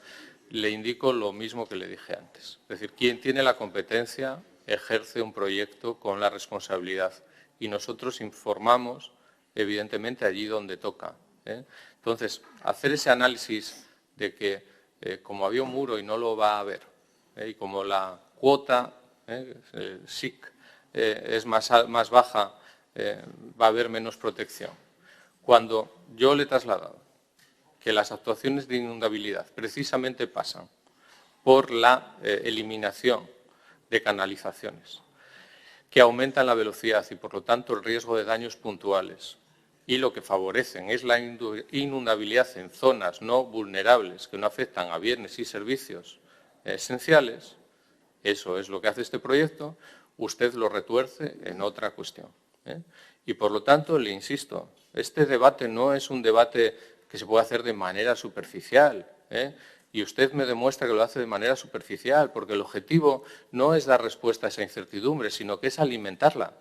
le indico lo mismo que le dije antes. Es decir, quien tiene la competencia ejerce un proyecto con la responsabilidad y nosotros informamos, evidentemente, allí donde toca. Entonces, hacer ese análisis de que como había un muro y no lo va a haber, y como la cuota SIC es más baja, va a haber menos protección. Cuando yo le he trasladado que las actuaciones de inundabilidad precisamente pasan por la eliminación de canalizaciones, que aumentan la velocidad y, por lo tanto, el riesgo de daños puntuales, y lo que favorecen es la inundabilidad en zonas no vulnerables que no afectan a bienes y servicios esenciales, eso es lo que hace este proyecto, usted lo retuerce en otra cuestión. Y, por lo tanto, le insisto, este debate no es un debate que se puede hacer de manera superficial, y usted me demuestra que lo hace de manera superficial, porque el objetivo no es dar respuesta a esa incertidumbre, sino que es alimentarla.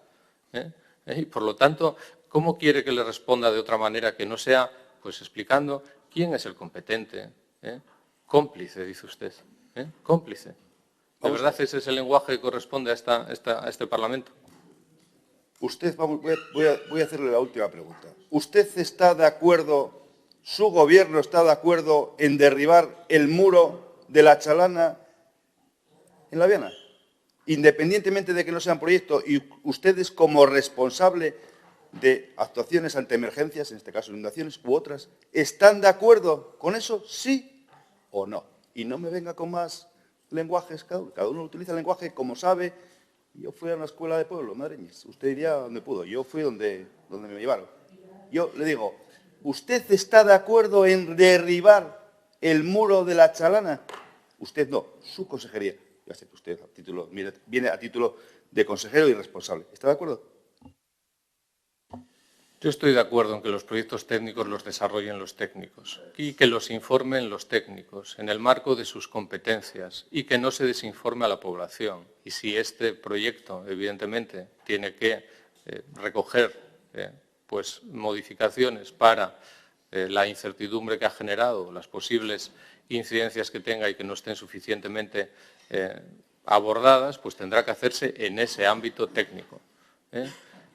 Y, por lo tanto, ¿cómo quiere que le responda de otra manera que no sea, pues, explicando quién es el competente? Cómplice, dice usted. Cómplice. ¿De verdad ese es el lenguaje que corresponde a este Parlamento? Usted, voy a hacerle la última pregunta. ¿Usted está de acuerdo, su gobierno está de acuerdo en derribar el muro de la Chalana en la Viana? Independientemente de que no sea un proyecto, y ustedes como responsable de actuaciones ante emergencias, en este caso inundaciones u otras, ¿están de acuerdo con eso, sí o no? Y no me venga con más lenguajes, cada uno utiliza el lenguaje como sabe. Yo fui a una escuela de pueblo, madreñas. Usted iría donde pudo. Yo fui donde me llevaron. Yo le digo, ¿usted está de acuerdo en derribar el muro de la Chalana? Usted no, su consejería. Ya sé que usted viene a título de consejero y responsable. ¿Está de acuerdo? Yo estoy de acuerdo en que los proyectos técnicos los desarrollen los técnicos y que los informen los técnicos en el marco de sus competencias y que no se desinforme a la población. Y si este proyecto, evidentemente, tiene que recoger pues, modificaciones para la incertidumbre que ha generado, las posibles incidencias que tenga y que no estén suficientemente abordadas, pues tendrá que hacerse en ese ámbito técnico.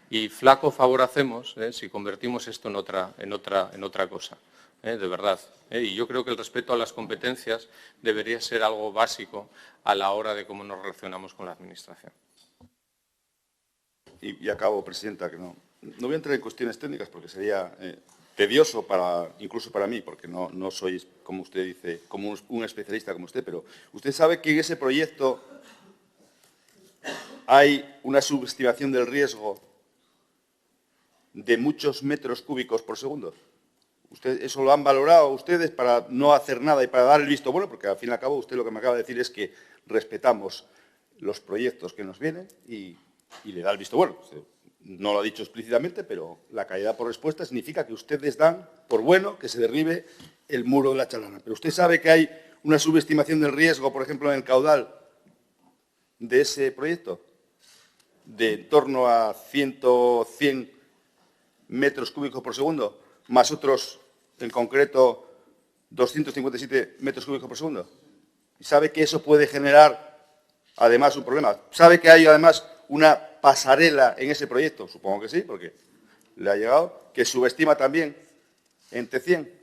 Y flaco favor hacemos si convertimos esto en otra cosa, de verdad. Y yo creo que el respeto a las competencias debería ser algo básico a la hora de cómo nos relacionamos con la Administración. Y acabo, Presidenta, que no voy a entrar en cuestiones técnicas porque sería tedioso incluso para mí, porque no soy, como usted dice, como un especialista como usted, pero usted sabe que en ese proyecto hay una subestimación del riesgo de muchos metros cúbicos por segundo. ¿Eso lo han valorado ustedes para no hacer nada y para dar el visto bueno? Porque al fin y al cabo usted lo que me acaba de decir es que respetamos los proyectos que nos vienen y le da el visto bueno. No lo ha dicho explícitamente, pero la caída por respuesta significa que ustedes dan por bueno que se derribe el muro de la Chalana. Pero usted sabe que hay una subestimación del riesgo, por ejemplo, en el caudal de ese proyecto. de en torno a 100 metros cúbicos por segundo, más otros, en concreto, 257 metros cúbicos por segundo. Y sabe que eso puede generar, además, un problema. Sabe que hay, además, una pasarela en ese proyecto. Supongo que sí, porque le ha llegado, que subestima también entre 100.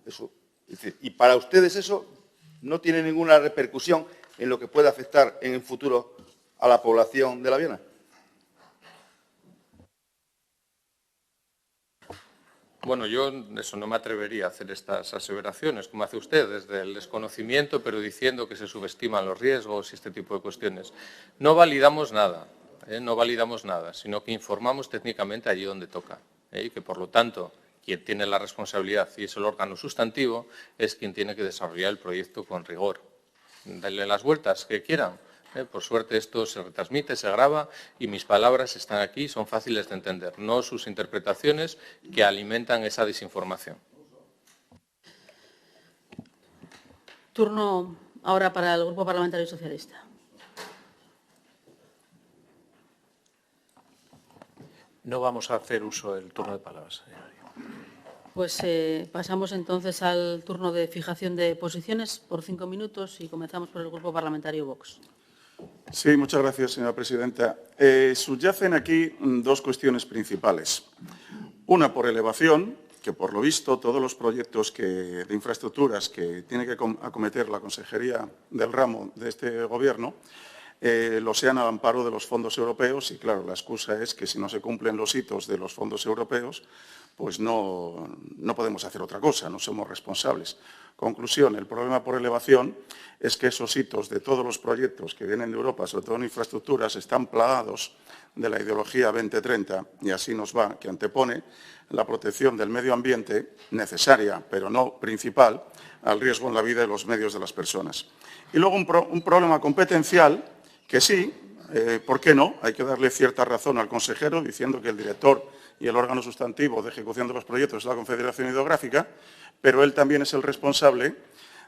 Eso. Es decir, y para ustedes eso no tiene ninguna repercusión en lo que pueda afectar en el futuro a la población de La Viana. Bueno, yo eso no me atrevería a hacer estas aseveraciones, como hace usted, desde el desconocimiento, pero diciendo que se subestiman los riesgos y este tipo de cuestiones. No validamos nada, sino que informamos técnicamente allí donde toca, y que, por lo tanto, quien tiene la responsabilidad y es el órgano sustantivo es quien tiene que desarrollar el proyecto con rigor. Denle las vueltas que quieran. Por suerte esto se retransmite, se graba y mis palabras están aquí, son fáciles de entender, no sus interpretaciones que alimentan esa desinformación. Turno ahora para el Grupo Parlamentario Socialista. No vamos a hacer uso del turno de palabras, señoría. Pues pasamos entonces al turno de fijación de posiciones por 5 minutos y comenzamos por el Grupo Parlamentario Vox. Sí, muchas gracias, señora presidenta. Subyacen aquí dos cuestiones principales. Una por elevación, que por lo visto todos los proyectos de infraestructuras que tiene que acometer la Consejería del ramo de este Gobierno lo sean al amparo de los fondos europeos y, claro, la excusa es que si no se cumplen los hitos de los fondos europeos, pues no podemos hacer otra cosa, no somos responsables. Conclusión, el problema por elevación es que esos hitos de todos los proyectos que vienen de Europa, sobre todo en infraestructuras, están plagados de la ideología 2030 y así nos va, que antepone la protección del medio ambiente, necesaria, pero no principal, al riesgo en la vida y los medios de las personas. Y luego un problema competencial que sí, ¿por qué no? Hay que darle cierta razón al consejero diciendo que el director y el órgano sustantivo de ejecución de los proyectos es la Confederación Hidrográfica, pero él también es el responsable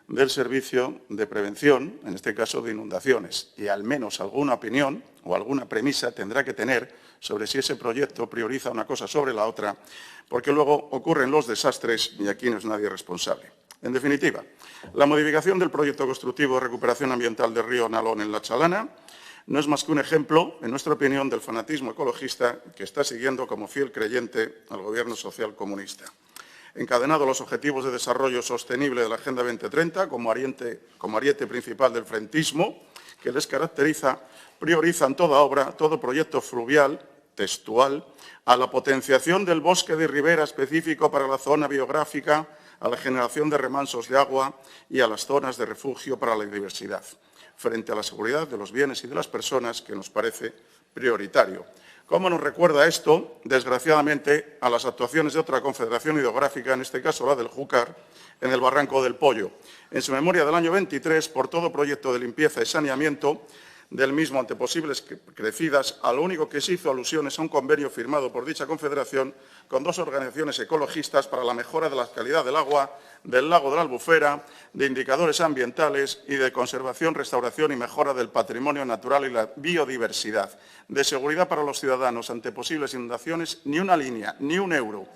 del servicio de prevención, en este caso de inundaciones, y al menos alguna opinión o alguna premisa tendrá que tener sobre si ese proyecto prioriza una cosa sobre la otra, porque luego ocurren los desastres y aquí no es nadie responsable. En definitiva, la modificación del proyecto constructivo de recuperación ambiental del río Nalón en La Chalana no es más que un ejemplo, en nuestra opinión, del fanatismo ecologista que está siguiendo como fiel creyente al Gobierno social comunista. Encadenado a los Objetivos de Desarrollo Sostenible de la Agenda 2030 como ariete principal del frentismo que les caracteriza, priorizan toda obra, todo proyecto fluvial, textual, a la potenciación del bosque de ribera específico para la zona biográfica, a la generación de remansos de agua y a las zonas de refugio para la biodiversidad, frente a la seguridad de los bienes y de las personas, que nos parece prioritario. ¿Cómo nos recuerda esto, desgraciadamente, a las actuaciones de otra confederación hidrográfica, en este caso la del Júcar, en el Barranco del Pollo? En su memoria del año 23, por todo proyecto de limpieza y saneamiento del mismo ante posibles crecidas, a lo único que se hizo alusión es a un convenio firmado por dicha confederación con dos organizaciones ecologistas para la mejora de la calidad del agua del lago de la Albufera, de indicadores ambientales y de conservación, restauración y mejora del patrimonio natural y la biodiversidad, de seguridad para los ciudadanos ante posibles inundaciones, ni una línea, ni un euro.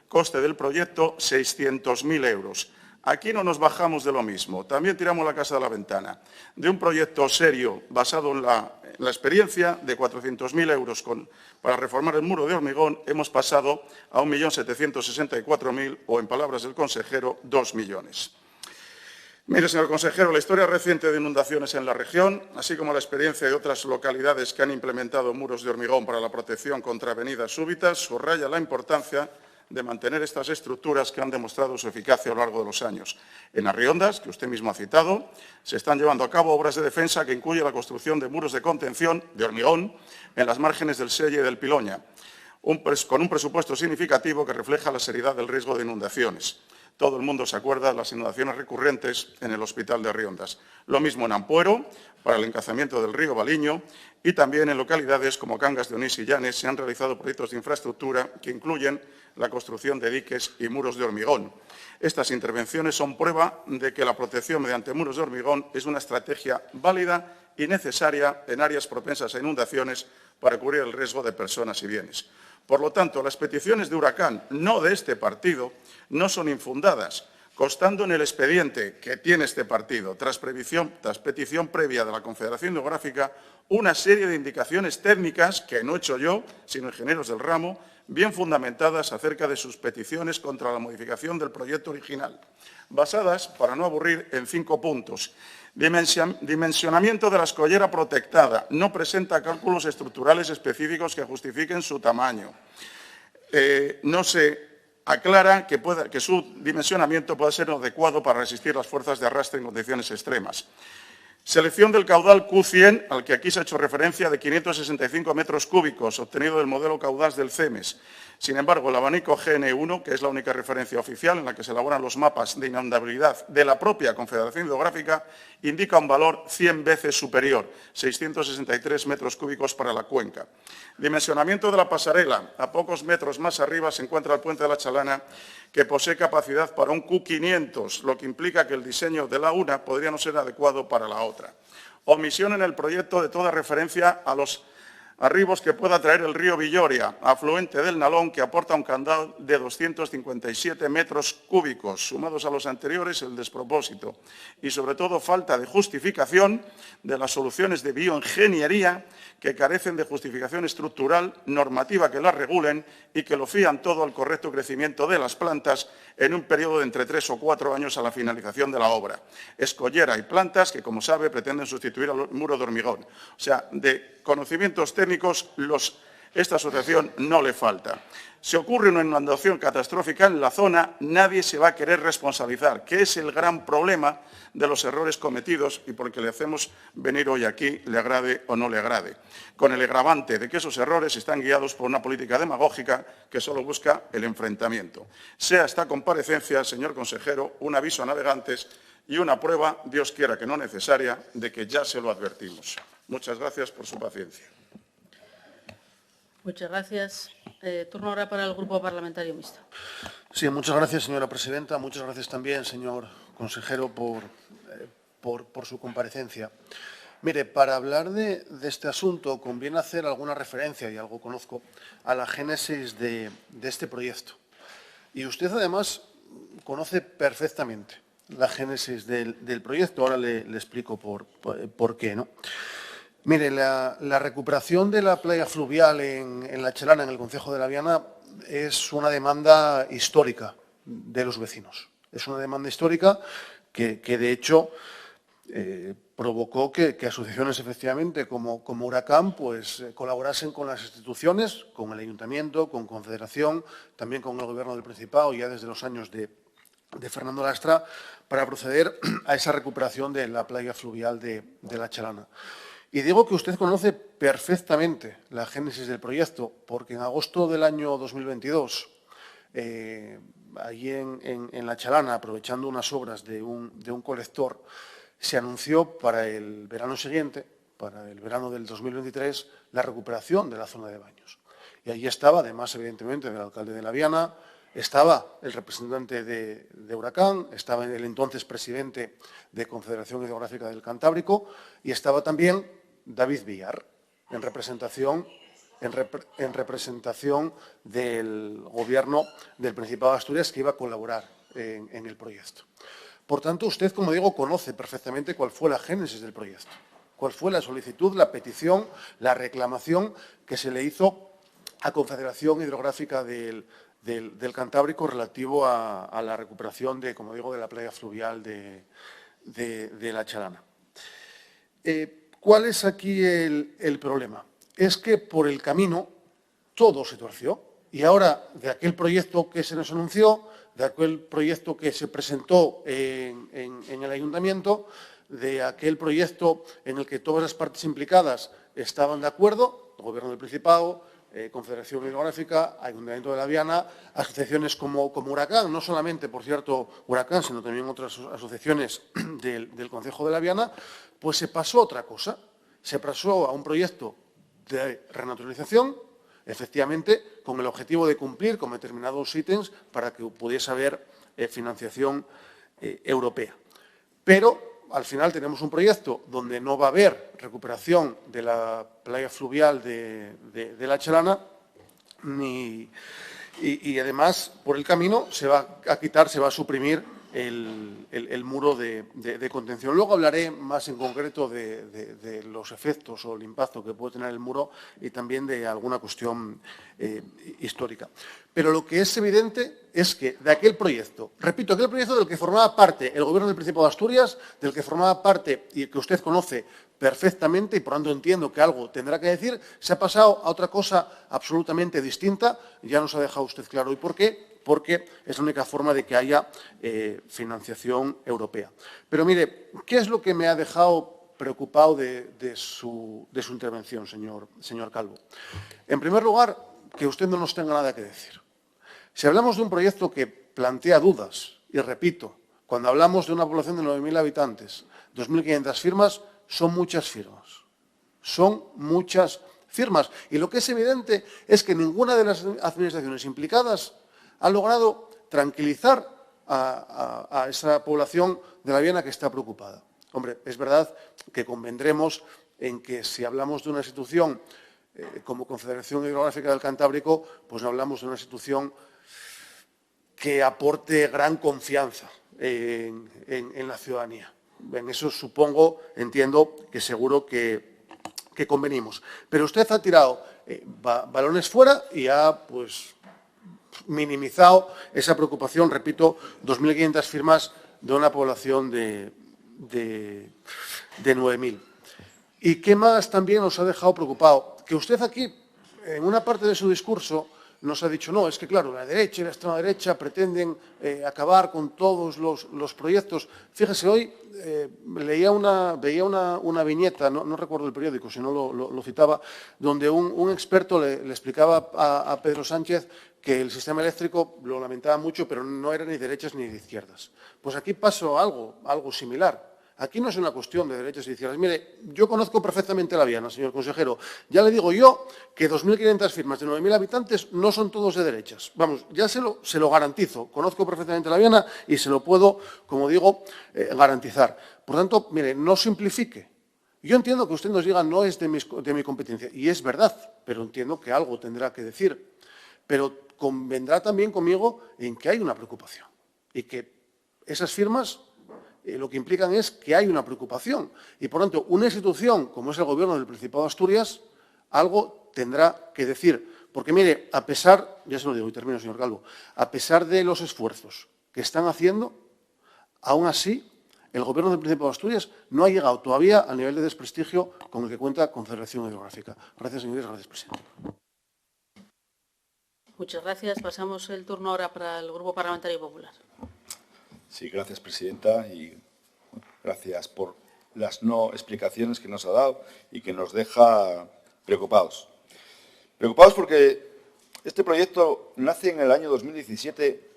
Coste del proyecto, 600.000 euros. Aquí no nos bajamos de lo mismo, también tiramos la casa de la ventana. De un proyecto serio basado en la experiencia de 400.000 euros para reformar el muro de hormigón, hemos pasado a 1.764.000 o, en palabras del consejero, 2 millones. Mire, señor consejero, la historia reciente de inundaciones en la región, así como la experiencia de otras localidades que han implementado muros de hormigón para la protección contra avenidas súbitas, subraya la importancia de mantener estas estructuras que han demostrado su eficacia a lo largo de los años. En Arriondas, que usted mismo ha citado, se están llevando a cabo obras de defensa que incluyen la construcción de muros de contención de hormigón en las márgenes del Selle y del Piloña, con un presupuesto significativo que refleja la seriedad del riesgo de inundaciones. Todo el mundo se acuerda de las inundaciones recurrentes en el Hospital de Arriondas. Lo mismo en Ampuero, para el encazamiento del río Baliño, y también en localidades como Cangas de Onís y Llanes se han realizado proyectos de infraestructura que incluyen la construcción de diques y muros de hormigón. Estas intervenciones son prueba de que la protección mediante muros de hormigón es una estrategia válida y necesaria en áreas propensas a inundaciones para cubrir el riesgo de personas y bienes. Por lo tanto, las peticiones de Huracán, no de este partido, no son infundadas, constando en el expediente que tiene este partido, tras petición previa de la Confederación Hidrográfica, una serie de indicaciones técnicas, que no he hecho yo, sino ingenieros del ramo, bien fundamentadas acerca de sus peticiones contra la modificación del proyecto original, basadas, para no aburrir, en 5 puntos. Dimensionamiento de la escollera protectada. No presenta cálculos estructurales específicos que justifiquen su tamaño. No se aclara que su dimensionamiento pueda ser adecuado para resistir las fuerzas de arrastre en condiciones extremas. Selección del caudal Q100, al que aquí se ha hecho referencia, de 565 metros cúbicos, obtenido del modelo caudal del CEMES. Sin embargo, el abanico GN1, que es la única referencia oficial en la que se elaboran los mapas de inundabilidad de la propia Confederación Hidrográfica, indica un valor 100 veces superior, 663 metros cúbicos para la cuenca. Dimensionamiento de la pasarela. A pocos metros más arriba se encuentra el puente de la Chalana, que posee capacidad para un Q500, lo que implica que el diseño de la una podría no ser adecuado para la otra. Omisión en el proyecto de toda referencia a los arribos que pueda traer el río Villoria, afluente del Nalón, que aporta un caudal de 257 metros cúbicos, sumados a los anteriores el despropósito y, sobre todo, falta de justificación de las soluciones de bioingeniería que carecen de justificación estructural, normativa que las regulen y que lo fían todo al correcto crecimiento de las plantas en un periodo de entre 3 o 4 años a la finalización de la obra. Escollera y plantas que, como sabe, pretenden sustituir al muro de hormigón. O sea, de conocimientos técnicos, esta asociación no le falta. Si ocurre una inundación catastrófica en la zona, nadie se va a querer responsabilizar, que es el gran problema de los errores cometidos y por el que le hacemos venir hoy aquí, le agrade o no le agrade, con el agravante de que esos errores están guiados por una política demagógica que solo busca el enfrentamiento. Sea esta comparecencia, señor consejero, un aviso a navegantes y una prueba, Dios quiera que no necesaria, de que ya se lo advertimos. Muchas gracias por su paciencia. Muchas gracias. Turno ahora para el Grupo Parlamentario Mixto. Sí, muchas gracias, señora presidenta. Muchas gracias también, señor consejero, por su comparecencia. Mire, para hablar de este asunto conviene hacer alguna referencia, y algo conozco, a la génesis de este proyecto. Y usted, además, conoce perfectamente la génesis del proyecto. Ahora le explico por qué, ¿no? Mire, la recuperación de la playa fluvial en La Chalana, en el concejo de La Viana, es una demanda histórica de los vecinos. Es una demanda histórica que de hecho, provocó que asociaciones, efectivamente, como Huracán, pues colaborasen con las instituciones, con el Ayuntamiento, con Confederación, también con el Gobierno del Principado, ya desde los años de Fernando Lastra, para proceder a esa recuperación de la playa fluvial de La Chalana. Y digo que usted conoce perfectamente la génesis del proyecto, porque en agosto del año 2022, allí en La Chalana, aprovechando unas obras de un colector, se anunció para el verano siguiente, para el verano del 2023, la recuperación de la zona de baños. Y allí estaba, además, evidentemente, del alcalde de La Viana, estaba el representante de Huracán, estaba el entonces presidente de Confederación Hidrográfica del Cantábrico y estaba también David Villar, en representación del Gobierno del Principado de Asturias, que iba a colaborar en el proyecto. Por tanto, usted, como digo, conoce perfectamente cuál fue la génesis del proyecto, cuál fue la solicitud, la petición, la reclamación que se le hizo a Confederación Hidrográfica del Cantábrico relativo a la recuperación de, como digo, de la playa fluvial de La Chalana. ¿Cuál es aquí el problema? Es que por el camino todo se torció y ahora de aquel proyecto que se nos anunció, de aquel proyecto que se presentó en el Ayuntamiento, de aquel proyecto en el que todas las partes implicadas estaban de acuerdo, el Gobierno del Principado, Confederación Hidrográfica, Ayuntamiento de La Viana, asociaciones como Huracán, no solamente, por cierto, Huracán, sino también otras asociaciones del concejo de La Viana, pues se pasó a otra cosa. Se pasó a un proyecto de renaturalización, efectivamente, con el objetivo de cumplir con determinados ítems para que pudiese haber financiación europea. Pero al final tenemos un proyecto donde no va a haber recuperación de la playa fluvial de la Chalana, y además, por el camino, se va a suprimir el muro de contención. Luego hablaré más en concreto de los efectos o el impacto que puede tener el muro y también de alguna cuestión histórica. Pero lo que es evidente es que de aquel proyecto, repito, aquel proyecto del que formaba parte el Gobierno del Principado de Asturias, del que formaba parte y que usted conoce perfectamente y por tanto entiendo que algo tendrá que decir, se ha pasado a otra cosa absolutamente distinta. Ya nos ha dejado usted claro. ¿Y por qué? Porque es la única forma de que haya financiación europea. Pero mire, ¿qué es lo que me ha dejado preocupado de su intervención, señor Calvo? En primer lugar, que usted no nos tenga nada que decir. Si hablamos de un proyecto que plantea dudas, y repito, cuando hablamos de una población de 9.000 habitantes, 2.500 firmas, son muchas firmas. Son muchas firmas. Y lo que es evidente es que ninguna de las administraciones implicadas ha logrado tranquilizar a esa población de la Viana que está preocupada. Hombre, es verdad que convendremos en que si hablamos de una institución como Confederación Hidrográfica del Cantábrico, pues no hablamos de una institución que aporte gran confianza en la ciudadanía. En eso supongo, entiendo que seguro que convenimos. Pero usted ha tirado balones fuera y ha pues minimizado esa preocupación, repito, 2.500 firmas de una población de 9.000. ¿Y qué más también nos ha dejado preocupado? Que usted aquí, en una parte de su discurso, nos ha dicho, no, es que claro, la derecha y la extrema derecha pretenden acabar con todos los proyectos. Fíjese, hoy veía una viñeta, no recuerdo el periódico, si no lo citaba, donde un experto le explicaba a Pedro Sánchez que el sistema eléctrico lo lamentaba mucho, pero no era ni de derechas ni de izquierdas. Pues aquí pasó algo similar. Aquí no es una cuestión de derechas y izquierdas. Mire, yo conozco perfectamente la Viana, señor consejero. Ya le digo yo que 2.500 firmas de 9.000 habitantes no son todos de derechas. Vamos, ya se lo garantizo. Conozco perfectamente la Viana y se lo puedo, como digo, garantizar. Por tanto, mire, no simplifique. Yo entiendo que usted nos diga no es de mi competencia, y es verdad, pero entiendo que algo tendrá que decir. Pero convendrá también conmigo en que hay una preocupación y que esas firmas lo que implican es que hay una preocupación. Y, por tanto, una institución como es el Gobierno del Principado de Asturias algo tendrá que decir. Porque, mire, a pesar, ya se lo digo y termino, señor Calvo, a pesar de los esfuerzos que están haciendo, aún así, el Gobierno del Principado de Asturias no ha llegado todavía al nivel de desprestigio con el que cuenta Confederación Hidrográfica. Gracias, señorías. Gracias, presidente. Muchas gracias. Pasamos el turno ahora para el Grupo Parlamentario Popular. Sí, gracias, presidenta, y gracias por las no explicaciones que nos ha dado y que nos deja preocupados. Preocupados porque este proyecto nace en el año 2017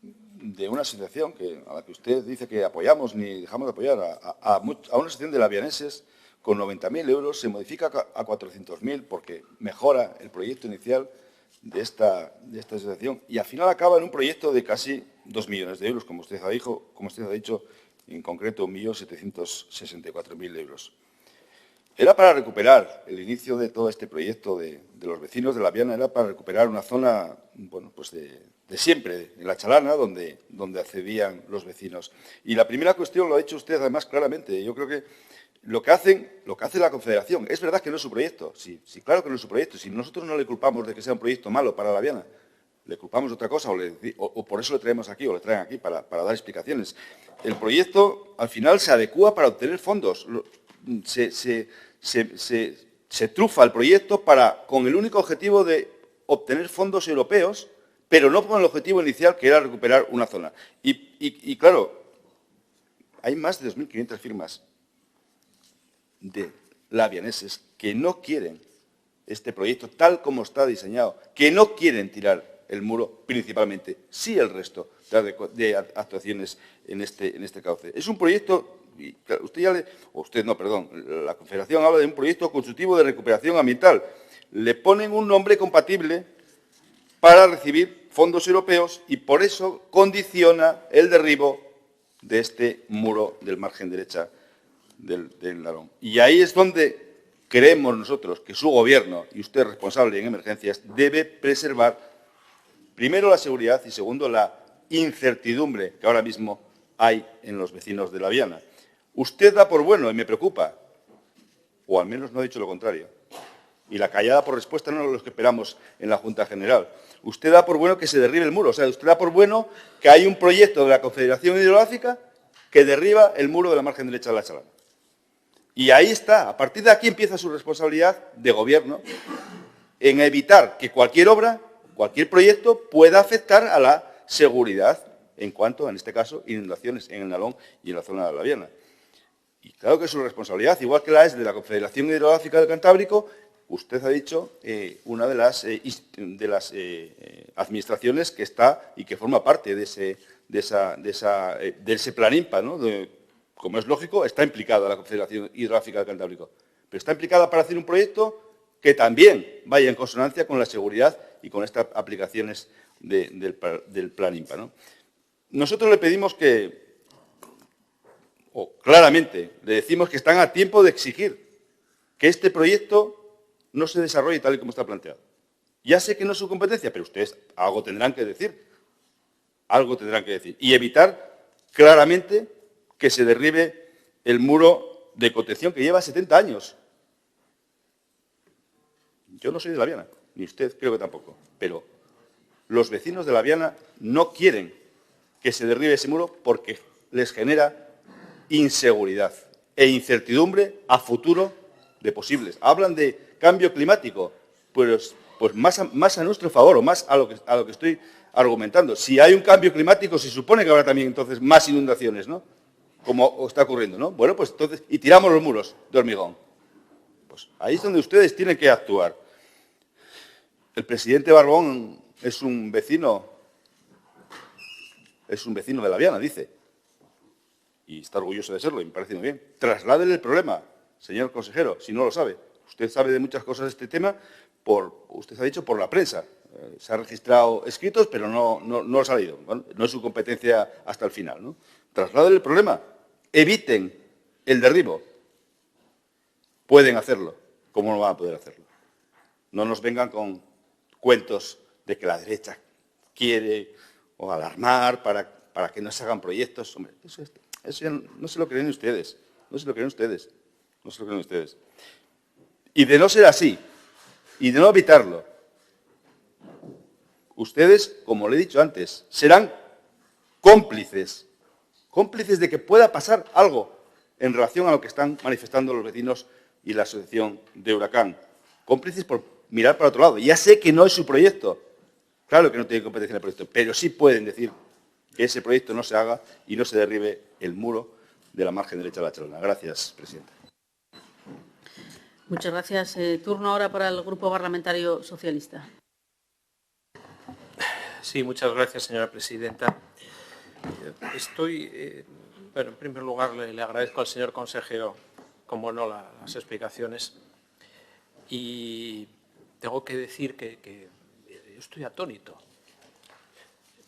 de una asociación a la que usted dice que apoyamos ni dejamos de apoyar, a una asociación de lavianeses con 90.000 euros, se modifica a 400.000 porque mejora el proyecto inicial de esta asociación y al final acaba en un proyecto de casi 2 millones de euros, como usted ha dicho, en concreto 1.764.000 euros. Era para recuperar el inicio de todo este proyecto de los vecinos de la Viana, era para recuperar una zona, bueno, pues de siempre, en la Chalana, donde accedían los vecinos. Y la primera cuestión lo ha dicho usted además claramente. Yo creo que lo que hace la Confederación, es verdad que no es su proyecto, sí, claro que no es su proyecto. Si nosotros no le culpamos de que sea un proyecto malo para la Viana, le culpamos de otra cosa o por eso le traemos aquí o le traen aquí para dar explicaciones. El proyecto al final se adecúa para obtener fondos. Se trufa el proyecto con el único objetivo de obtener fondos europeos, pero no con el objetivo inicial que era recuperar una zona. Y claro, hay más de 2.500 firmas de lavianeses que no quieren este proyecto tal como está diseñado, que no quieren tirar el muro principalmente, sí el resto de actuaciones en este cauce. Es un proyecto, la Confederación habla de un proyecto constructivo de recuperación ambiental. Le ponen un nombre compatible para recibir fondos europeos y por eso condiciona el derribo de este muro del margen derecha del Nalón. Y ahí es donde creemos nosotros que su Gobierno, y usted responsable en emergencias, debe preservar, primero, la seguridad y, segundo, la incertidumbre que ahora mismo hay en los vecinos de La Viana. Usted da por bueno, y me preocupa, o al menos no ha dicho lo contrario, y la callada por respuesta no es lo que esperamos en la Junta General. Usted da por bueno que se derribe el muro, o sea, usted da por bueno que hay un proyecto de la Confederación Hidrográfica que derriba el muro de la margen derecha de la Chalana. Y ahí está, a partir de aquí empieza su responsabilidad de Gobierno en evitar que cualquier obra, cualquier proyecto pueda afectar a la seguridad en cuanto, en este caso, inundaciones en el Nalón y en la zona de La Viana. Y claro que es su responsabilidad, igual que la es de la Confederación Hidrográfica del Cantábrico. Usted ha dicho una de las administraciones que está y que forma parte de ese plan INPA, ¿no? Como es lógico, está implicada la Confederación Hidrográfica del Cantábrico. Pero está implicada para hacer un proyecto que también vaya en consonancia con la seguridad y con estas aplicaciones del plan INPA, ¿no? Nosotros le pedimos claramente, le decimos que están a tiempo de exigir que este proyecto no se desarrolle tal y como está planteado. Ya sé que no es su competencia, pero ustedes algo tendrán que decir. Algo tendrán que decir. Y evitar claramente que se derribe el muro de contención que lleva 70 años. Yo no soy de La Viana, ni usted creo que tampoco, pero los vecinos de La Viana no quieren que se derribe ese muro porque les genera inseguridad e incertidumbre a futuro de posibles. Hablan de cambio climático, pues más a nuestro favor o más a lo que estoy argumentando. Si hay un cambio climático, se supone que habrá también entonces más inundaciones, ¿no? Como está ocurriendo, ¿no? Bueno, pues entonces, y tiramos los muros de hormigón. Pues ahí es donde ustedes tienen que actuar. El presidente Barbón es un vecino de La Viana, dice, y está orgulloso de serlo, y me parece muy bien. Trasládele el problema, señor consejero, si no lo sabe. Usted sabe de muchas cosas de este tema, usted ha dicho, por la prensa. Se ha registrado escritos, pero no ha salido. Bueno, no es su competencia hasta el final, ¿no? Trasládele el problema. Eviten el derribo. Pueden hacerlo. ¿Cómo no van a poder hacerlo? No nos vengan con cuentos de que la derecha quiere o alarmar para que no se hagan proyectos. Hombre, eso ya no se lo creen ustedes. No se lo creen ustedes. No se lo creen ustedes. Y de no ser así, y de no evitarlo, ustedes, como le he dicho antes, serán cómplices de que pueda pasar algo en relación a lo que están manifestando los vecinos y la asociación de Huracán. Cómplices por mirar para otro lado. Ya sé que no es su proyecto. Claro que no tienen competencia en el proyecto, pero sí pueden decir que ese proyecto no se haga y no se derribe el muro de la margen derecha de la Chalana. Gracias, presidenta. Muchas gracias. Turno ahora para el Grupo Parlamentario Socialista. Sí, muchas gracias, señora presidenta. Bueno, en primer lugar, le agradezco al señor consejero, como no, las explicaciones. Y tengo que decir que yo estoy atónito.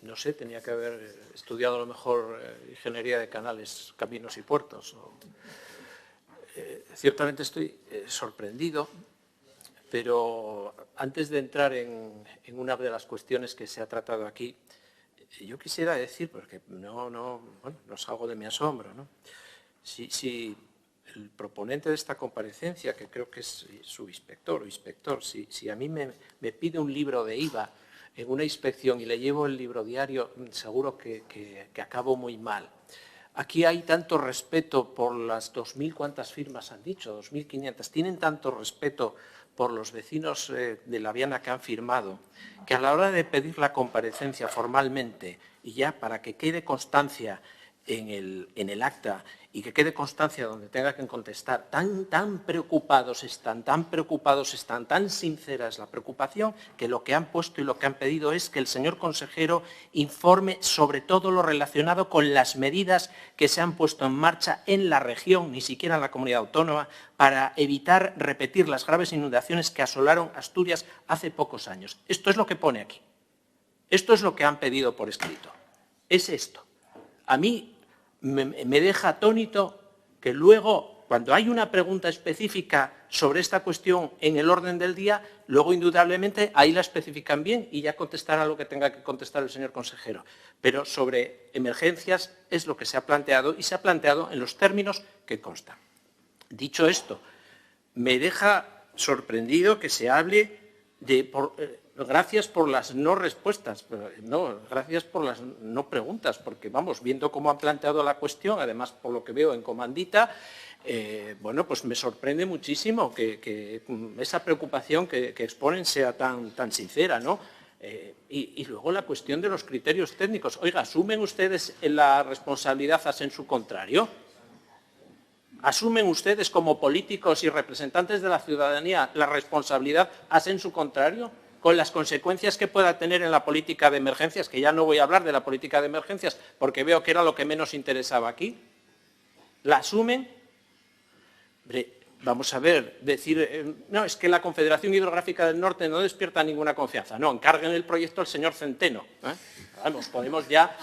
No sé, tenía que haber estudiado a lo mejor ingeniería de canales, caminos y puertos. Ciertamente estoy sorprendido, pero antes de entrar en una de las cuestiones que se ha tratado aquí, yo quisiera decir, porque no salgo de mi asombro, ¿no? Si el proponente de esta comparecencia, que creo que es su inspector o inspector, si a mí me pide un libro de IVA en una inspección y le llevo el libro diario, seguro que acabo muy mal. Aquí hay tanto respeto por las 2.000, ¿cuántas firmas han dicho? 2.500. Tienen tanto respeto por los vecinos de La Viana que han firmado, que a la hora de pedir la comparecencia formalmente, y ya para que quede constancia en el acta y que quede constancia donde tenga que contestar, tan preocupados están, tan sincera es la preocupación, que lo que han puesto y lo que han pedido es que el señor consejero informe sobre todo lo relacionado con las medidas que se han puesto en marcha en la región, ni siquiera en la comunidad autónoma, para evitar repetir las graves inundaciones que asolaron Asturias hace pocos años. Esto es lo que pone aquí. Esto es lo que han pedido por escrito. Es esto. A mí me deja atónito que luego, cuando hay una pregunta específica sobre esta cuestión en el orden del día, luego indudablemente ahí la especifican bien y ya contestará lo que tenga que contestar el señor consejero. Pero sobre emergencias es lo que se ha planteado y se ha planteado en los términos que constan. Dicho esto, me deja sorprendido que se hable de gracias por las no respuestas, no, gracias por las no preguntas, porque vamos, viendo cómo han planteado la cuestión, además por lo que veo en comandita, bueno, pues me sorprende muchísimo que esa preocupación que exponen sea tan sincera, ¿no? Y luego la cuestión de los criterios técnicos. Oiga, ¿asumen ustedes la responsabilidad a sensu contrario? ¿Asumen ustedes como políticos y representantes de la ciudadanía la responsabilidad a sensu contrario? Con las consecuencias que pueda tener en la política de emergencias, que ya no voy a hablar de la política de emergencias porque veo que era lo que menos interesaba aquí. ¿La asumen? Vamos a ver, decir, no, es que la Confederación Hidrográfica del Norte no despierta ninguna confianza. No, encarguen el proyecto al señor Centeno. Vamos, podemos ya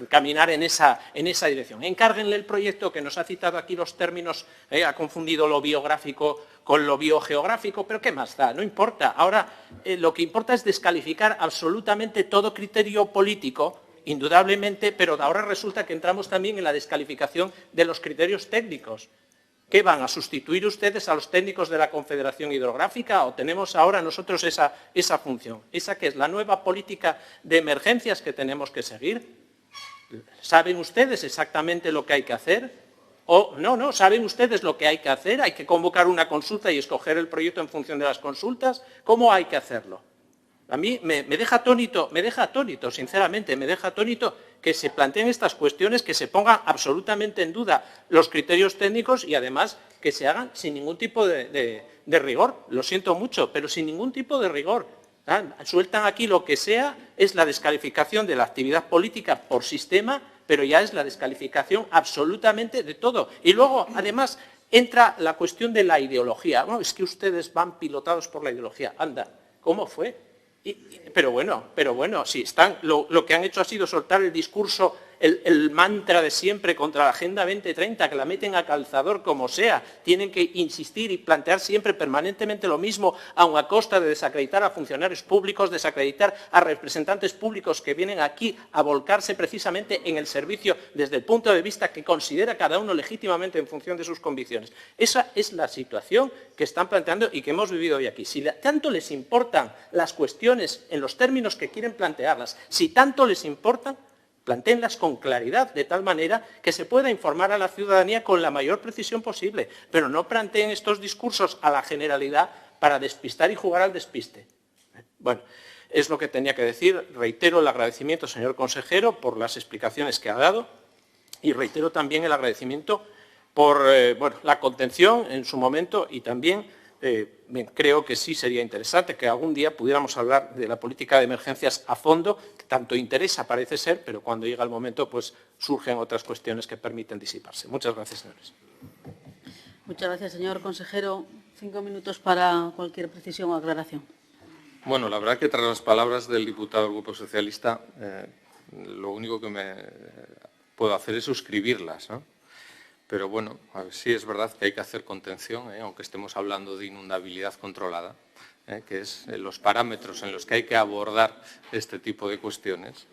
caminar en esa dirección. Encárguenle el proyecto, que nos ha citado aquí los términos, ha confundido lo biográfico con lo biogeográfico, pero ¿qué más da? No importa. Ahora, lo que importa es descalificar absolutamente todo criterio político, indudablemente, pero ahora resulta que entramos también en la descalificación de los criterios técnicos. ¿Qué van a sustituir ustedes a los técnicos de la Confederación Hidrográfica o tenemos ahora nosotros esa función? ¿Esa que es la nueva política de emergencias que tenemos que seguir? ¿Saben ustedes exactamente lo que hay que hacer? ¿O no saben ustedes lo que hay que hacer? ¿Hay que convocar una consulta y escoger el proyecto en función de las consultas? ¿Cómo hay que hacerlo? A mí me deja atónito, sinceramente, me deja atónito que se planteen estas cuestiones, que se pongan absolutamente en duda los criterios técnicos y además que se hagan sin ningún tipo de rigor. Lo siento mucho, pero sin ningún tipo de rigor. Sueltan aquí lo que sea, es la descalificación de la actividad política por sistema, pero ya es la descalificación absolutamente de todo. Y luego, además, entra la cuestión de la ideología. Bueno, es que ustedes van pilotados por la ideología. Anda, ¿cómo fue? Pero bueno, si están, lo que han hecho ha sido soltar el discurso, el mantra de siempre contra la Agenda 2030, que la meten a calzador como sea. Tienen que insistir y plantear siempre permanentemente lo mismo, aun a costa de desacreditar a funcionarios públicos, desacreditar a representantes públicos que vienen aquí a volcarse precisamente en el servicio desde el punto de vista que considera cada uno legítimamente en función de sus convicciones. Esa es la situación que están planteando y que hemos vivido hoy aquí. Si tanto les importan las cuestiones en los términos que quieren plantearlas, si tanto les importan, plantéenlas con claridad, de tal manera que se pueda informar a la ciudadanía con la mayor precisión posible, pero no planteen estos discursos a la generalidad para despistar y jugar al despiste. Bueno, es lo que tenía que decir. Reitero el agradecimiento, señor consejero, por las explicaciones que ha dado y reitero también el agradecimiento por la contención en su momento y también creo que sí sería interesante que algún día pudiéramos hablar de la política de emergencias a fondo, que tanto interesa parece ser, pero cuando llega el momento pues surgen otras cuestiones que permiten disiparse. Muchas gracias, señores. Muchas gracias, señor consejero. 5 minutos para cualquier precisión o aclaración. Bueno, la verdad que tras las palabras del diputado del Grupo Socialista, lo único que me puedo hacer es suscribirlas, ¿no? Pero bueno, sí es verdad que hay que hacer contención, aunque estemos hablando de inundabilidad controlada, que es los parámetros en los que hay que abordar este tipo de cuestiones.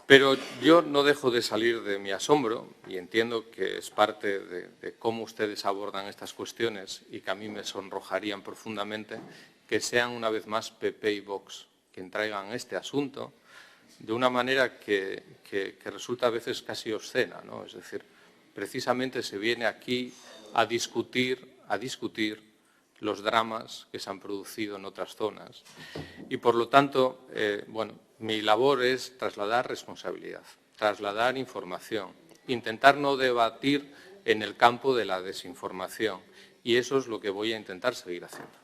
Pero yo no dejo de salir de mi asombro y entiendo que es parte de cómo ustedes abordan estas cuestiones y que a mí me sonrojarían profundamente que sean una vez más PP y Vox quien traigan este asunto de una manera que resulta a veces casi obscena, ¿no? Es decir, precisamente se viene aquí a discutir los dramas que se han producido en otras zonas. Y, por lo tanto, mi labor es trasladar responsabilidad, trasladar información, intentar no debatir en el campo de la desinformación. Y eso es lo que voy a intentar seguir haciendo.